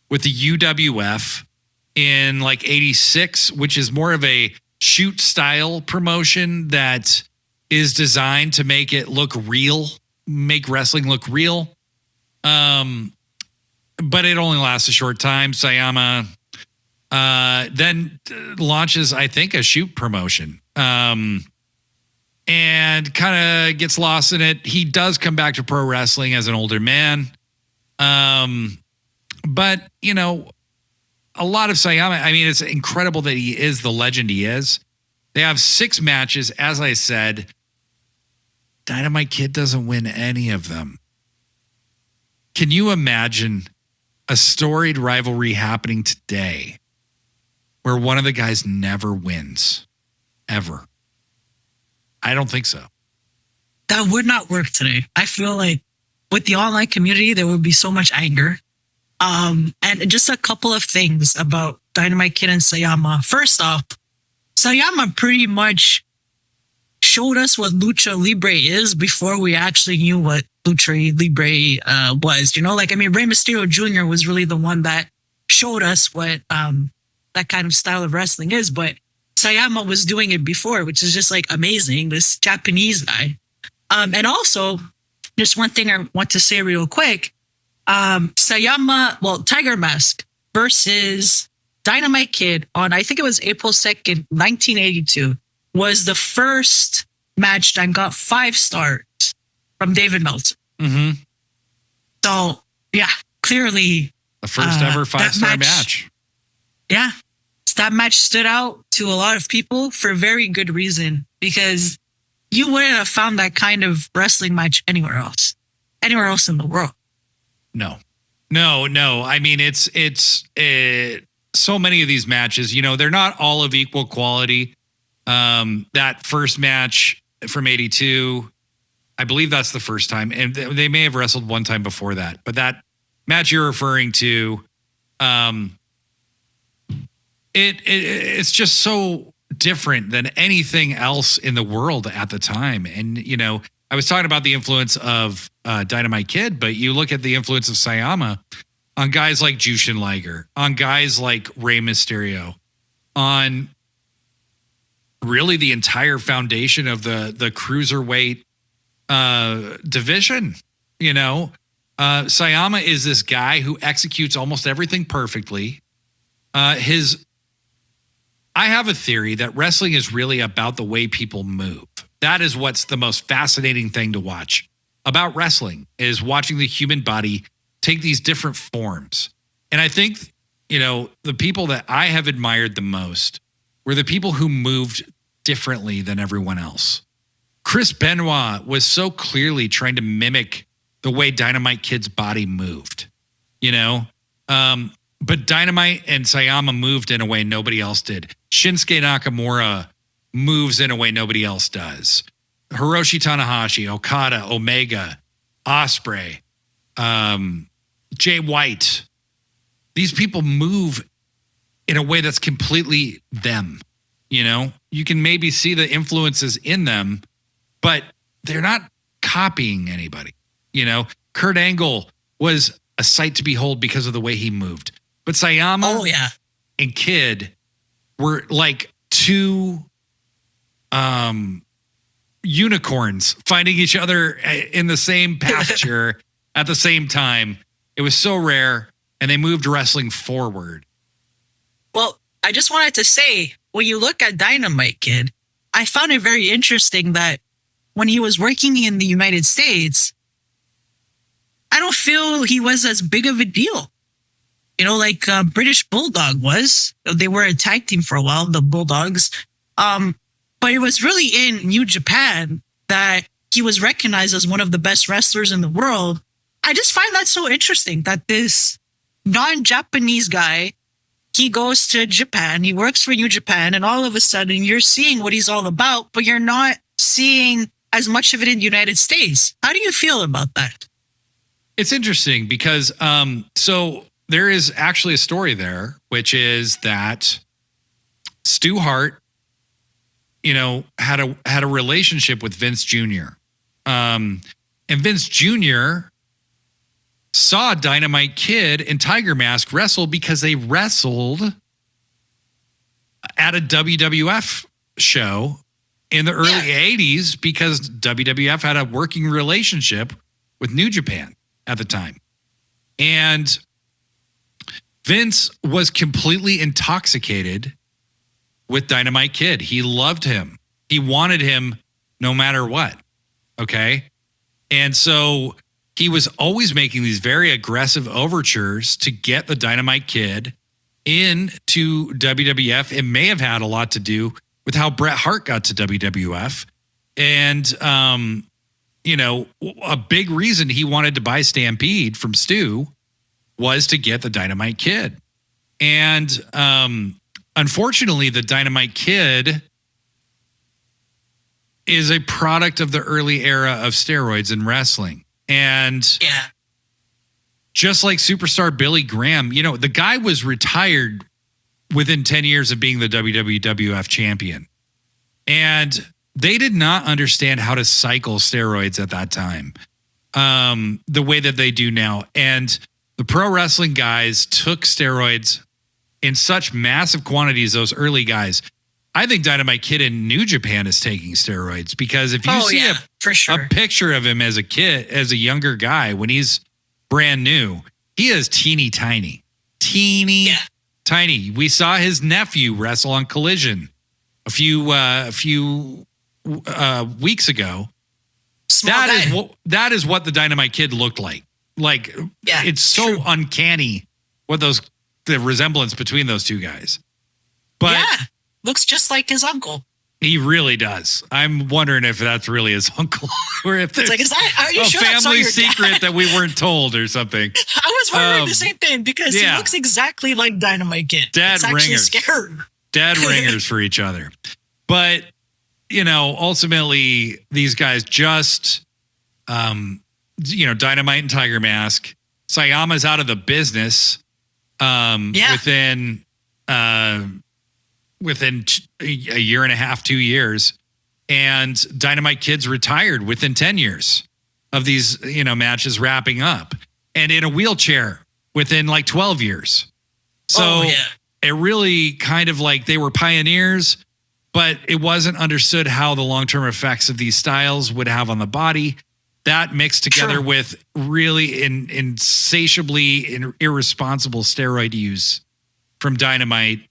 with the UWF in like 86, which is more of a shoot style promotion that is designed to make it look real, make wrestling look real. But it only lasts a short time. Sayama then launches, I think, a shoot promotion. And kind of gets lost in it. He does come back to pro wrestling as an older man. But, you know, a lot of Sayama, I mean, it's incredible that he is the legend he is. They have 6 matches. As I said, Dynamite Kid doesn't win any of them. Can you imagine a storied rivalry happening today where one of the guys never wins? Ever. I don't think so. that would not work today. I feel like with the online community, there would be so much anger. And just a couple of things about Dynamite Kid and Sayama. First off, Sayama pretty much showed us what Lucha Libre is before we actually knew what Lucha Libre was. You know, like, I mean, Rey Mysterio Jr. was really the one that showed us what that kind of style of wrestling is. But Sayama was doing it before, which is just like amazing. This Japanese guy. And also, just one thing I want to say real quick. Sayama, Tiger Mask versus Dynamite Kid on, I think it was April 2nd, 1982, was the first match that got 5 stars from David Meltzer. Mm-hmm. So, yeah, clearly. The first ever 5-star match. Yeah. That match stood out to a lot of people for very good reason, because you wouldn't have found that kind of wrestling match anywhere else in the world. No. I mean, it's so many of these matches, you know, they're not all of equal quality. That first match from 82, I believe that's the first time. And they may have wrestled one time before that, but that match you're referring to, it's just so different than anything else in the world at the time. And, you know, I was talking about the influence of Dynamite Kid, but you look at the influence of Sayama on guys like Jushin Liger, on guys like Rey Mysterio, on really the entire foundation of the cruiserweight division. You know, Sayama is this guy who executes almost everything perfectly. I have a theory that wrestling is really about the way people move. That is what's the most fascinating thing to watch about wrestling, is watching the human body take these different forms. And I think, you know, the people that I have admired the most were the people who moved differently than everyone else. Chris Benoit was so clearly trying to mimic the way Dynamite Kid's body moved, you know? But Dynamite and Sayama moved in a way nobody else did. Shinsuke Nakamura moves in a way nobody else does. Hiroshi Tanahashi, Okada, Omega, Ospreay, Jay White. These people move in a way that's completely them. You know, you can maybe see the influences in them, but they're not copying anybody. You know, Kurt Angle was a sight to behold because of the way he moved. But Sayama and Kid were like two unicorns finding each other in the same pasture at the same time. It was so rare, and they moved wrestling forward. Well, I just wanted to say, when you look at Dynamite Kid, I found it very interesting that when he was working in the United States, I don't feel he was as big of a deal. You know, like British Bulldog was. They were a tag team for a while, the Bulldogs. But it was really in New Japan that he was recognized as one of the best wrestlers in the world. I just find that so interesting that this non-Japanese guy, he goes to Japan, he works for New Japan, and all of a sudden you're seeing what he's all about, but you're not seeing as much of it in the United States. How do you feel about that? It's interesting because so there is actually a story there, which is that Stu Hart, you know, had a relationship with Vince Jr. And Vince Jr. saw Dynamite Kid and Tiger Mask wrestle because they wrestled at a WWF show in the early 80s because WWF had a working relationship with New Japan at the time. And Vince was completely intoxicated with Dynamite Kid. He loved him. He wanted him no matter what. Okay. And so he was always making these very aggressive overtures to get the Dynamite Kid into WWF. It may have had a lot to do with how Bret Hart got to WWF. And, you know, a big reason he wanted to buy Stampede from Stu was to get the Dynamite Kid. And unfortunately, the Dynamite Kid is a product of the early era of steroids in wrestling. And Yeah. just like superstar Billy Graham, the guy was retired within 10 years of being the WWF champion. And they did not understand how to cycle steroids at that time, the way that they do now. And the pro wrestling guys took steroids in such massive quantities, those early guys. I think Dynamite Kid in New Japan is taking steroids, because if you see for sure. a picture of him as a kid, as a younger guy, when he's brand new, he is teeny tiny. Tiny. We saw his nephew wrestle on Collision a few weeks ago. That is what the Dynamite Kid looked like. Like, it's so uncanny what the resemblance between those two guys. But looks just like his uncle. He really does. I'm wondering if that's really his uncle, or if there's are you a sure that's family not your secret dad? that we weren't told or something. I was wondering the same thing, because he looks exactly like Dynamite Kid. It's actually scary. Dead ringers for each other. But, ultimately, these guys just, Dynamite and Tiger Mask. Sayama's out of the business within a year and a half, 2 years. And Dynamite Kid's retired within 10 years of these, matches wrapping up, and in a wheelchair within like 12 years. So it really kind of like they were pioneers, but it wasn't understood how the long-term effects of these styles would have on the body. That mixed together with really insatiably irresponsible steroid use from Dynamite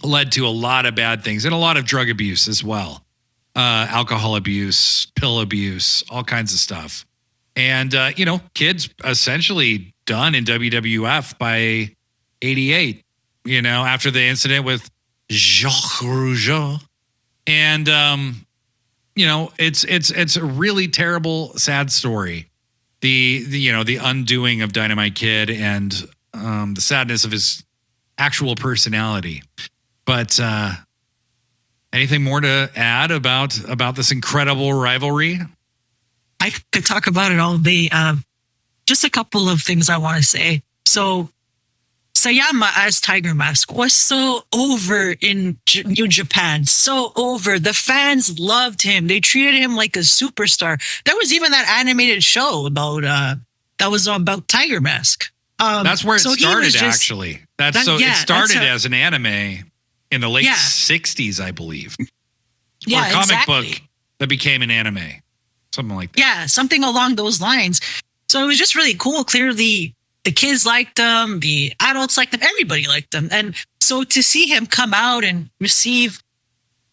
led to a lot of bad things, and a lot of drug abuse as well. Alcohol abuse, pill abuse, all kinds of stuff. And, Kid's essentially done in WWF by 88, after the incident with Jacques Rougeau. And, it's a really terrible, sad story. The undoing of Dynamite Kid and the sadness of his actual personality. But anything more to add about this incredible rivalry? I could talk about it all day. Just a couple of things I want to say. So Sayama as Tiger Mask was so over in New Japan. So over. The fans loved him. They treated him like a superstar. There was even that animated show about Tiger Mask. That's where it started, actually. It started as an anime in the late 60s, I believe. Or a comic book that became an anime. Something like that. Yeah, something along those lines. So it was just really cool. Clearly, the kids liked them. The adults liked them. Everybody liked them. And so to see him come out and receive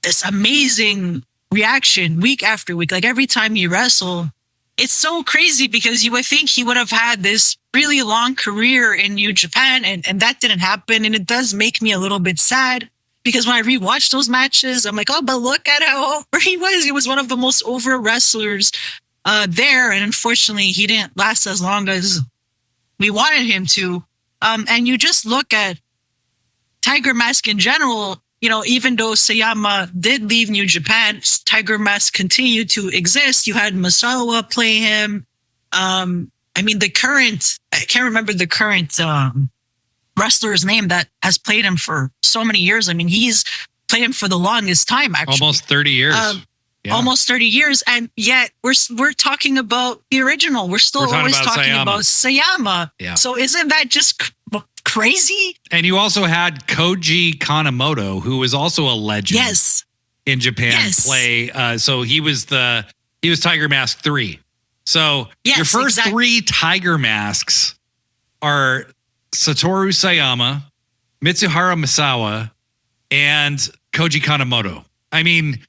this amazing reaction week after week, like every time he wrestled, it's so crazy, because you would think he would have had this really long career in New Japan, and that didn't happen. And it does make me a little bit sad, because when I rewatch those matches, I'm like, oh, but look at how over he was. He was one of the most over wrestlers there. And unfortunately, he didn't last as long as we wanted him to. And you just look at Tiger Mask in general, even though Sayama did leave New Japan, Tiger Mask continued to exist. You had Masawa play him. I can't remember the current wrestler's name that has played him for so many years. I mean, he's played him for the longest time, actually. Almost 30 years. Almost 30 years. And yet we're talking about the original. We're always talking about Sayama. Yeah. So isn't that just crazy? And you also had Koji Kanemoto, who was also a legend in Japan, play. So he was Tiger Mask 3. So your first 3 Tiger Masks are Satoru Sayama, Mitsuharu Misawa, and Koji Kanemoto. I mean,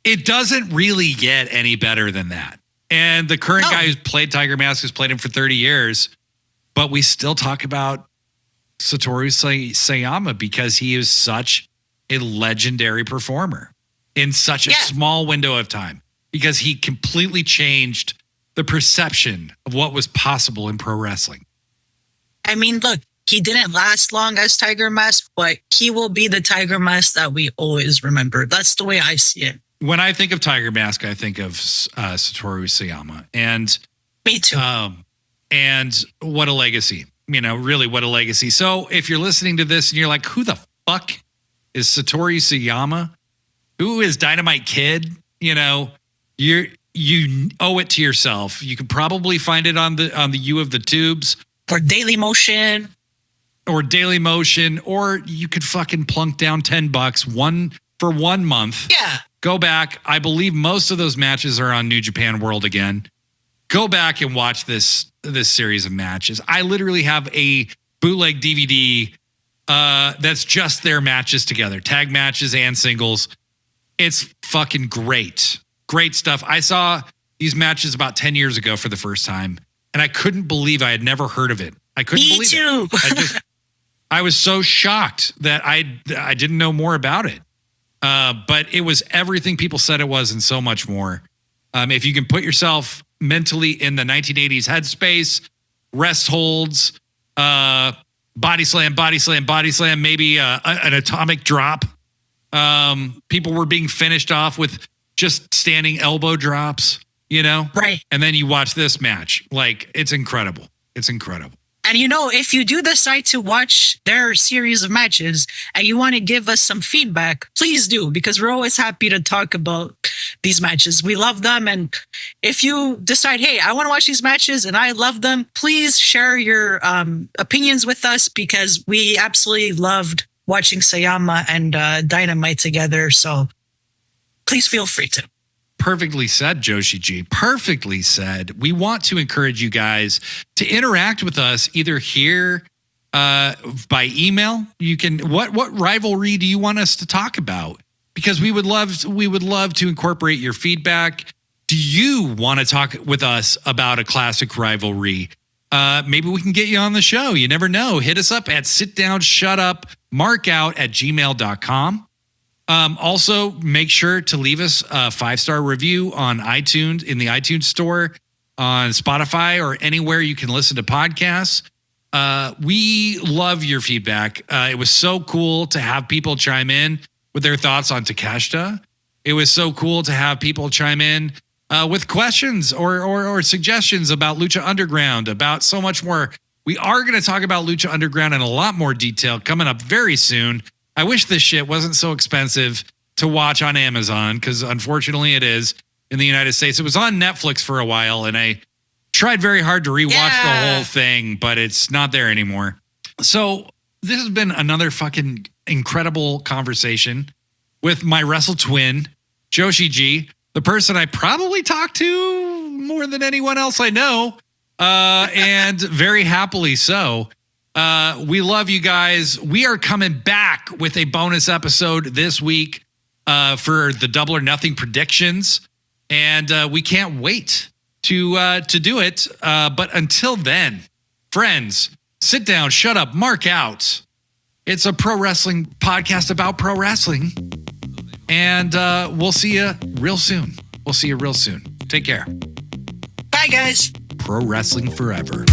it doesn't really get any better than that. And the current guy who's played Tiger Mask has played him for 30 years, but we still talk about Satoru Sayama because he is such a legendary performer in such a small window of time, because he completely changed the perception of what was possible in pro wrestling. I mean, look, he didn't last long as Tiger Mask, but he will be the Tiger Mask that we always remember. That's the way I see it. when I think of Tiger Mask, I think of Satoru Sayama, and Me too. and what a legacy. Really, what a legacy. So if you're listening to this and you're like, who the fuck is Satoru Sayama? Who is Dynamite Kid? You owe it to yourself. You can probably find it on the U of the Tubes or Daily Motion, or you could fucking plunk down $10 for 1 month. Yeah. Go back. I believe most of those matches are on New Japan World again. Go back and watch this series of matches. I literally have a bootleg DVD that's just their matches together, tag matches and singles. It's fucking great. Great stuff. I saw these matches about 10 years ago for the first time, and I couldn't believe I had never heard of it. I couldn't Me believe too. it. I was so shocked that I didn't know more about it. But it was everything people said it was and so much more. If you can put yourself mentally in the 1980s headspace, rest holds, body slam, maybe an atomic drop. People were being finished off with just standing elbow drops, Right. And then you watch this match. Like, it's incredible. It's incredible. And if you do decide to watch their series of matches and you want to give us some feedback, please do, because we're always happy to talk about these matches. We love them. And if you decide, hey, I want to watch these matches and I love them, please share your opinions with us, because we absolutely loved watching Sayama and Dynamite together. So please feel free to. Perfectly said, Joshi G. Perfectly said. We want to encourage you guys to interact with us either here by email. You can. What rivalry do you want us to talk about? Because we would love to incorporate your feedback. Do you want to talk with us about a classic rivalry? Maybe we can get you on the show. You never know. Hit us up at sitdownshutupmarkout@gmail.com. Also, make sure to leave us a 5-star review on iTunes, in the iTunes store, on Spotify, or anywhere you can listen to podcasts. We love your feedback. It was so cool to have people chime in with their thoughts on Takeshita. It was so cool to have people chime in with questions or suggestions about Lucha Underground, about so much more. We are going to talk about Lucha Underground in a lot more detail coming up very soon. I wish this shit wasn't so expensive to watch on Amazon, because unfortunately it is in the United States. It was on Netflix for a while, and I tried very hard to rewatch the whole thing, but it's not there anymore. So this has been another fucking incredible conversation with my wrestle twin, Joshi G, the person I probably talk to more than anyone else I know, and very happily so. We love you guys. We are coming back with a bonus episode this week for the Double or Nothing predictions, and we can't wait to do it. But until then, friends, sit down, shut up, mark out. It's a pro wrestling podcast about pro wrestling, and we'll see you real soon. Take care. Bye, guys. Pro wrestling forever.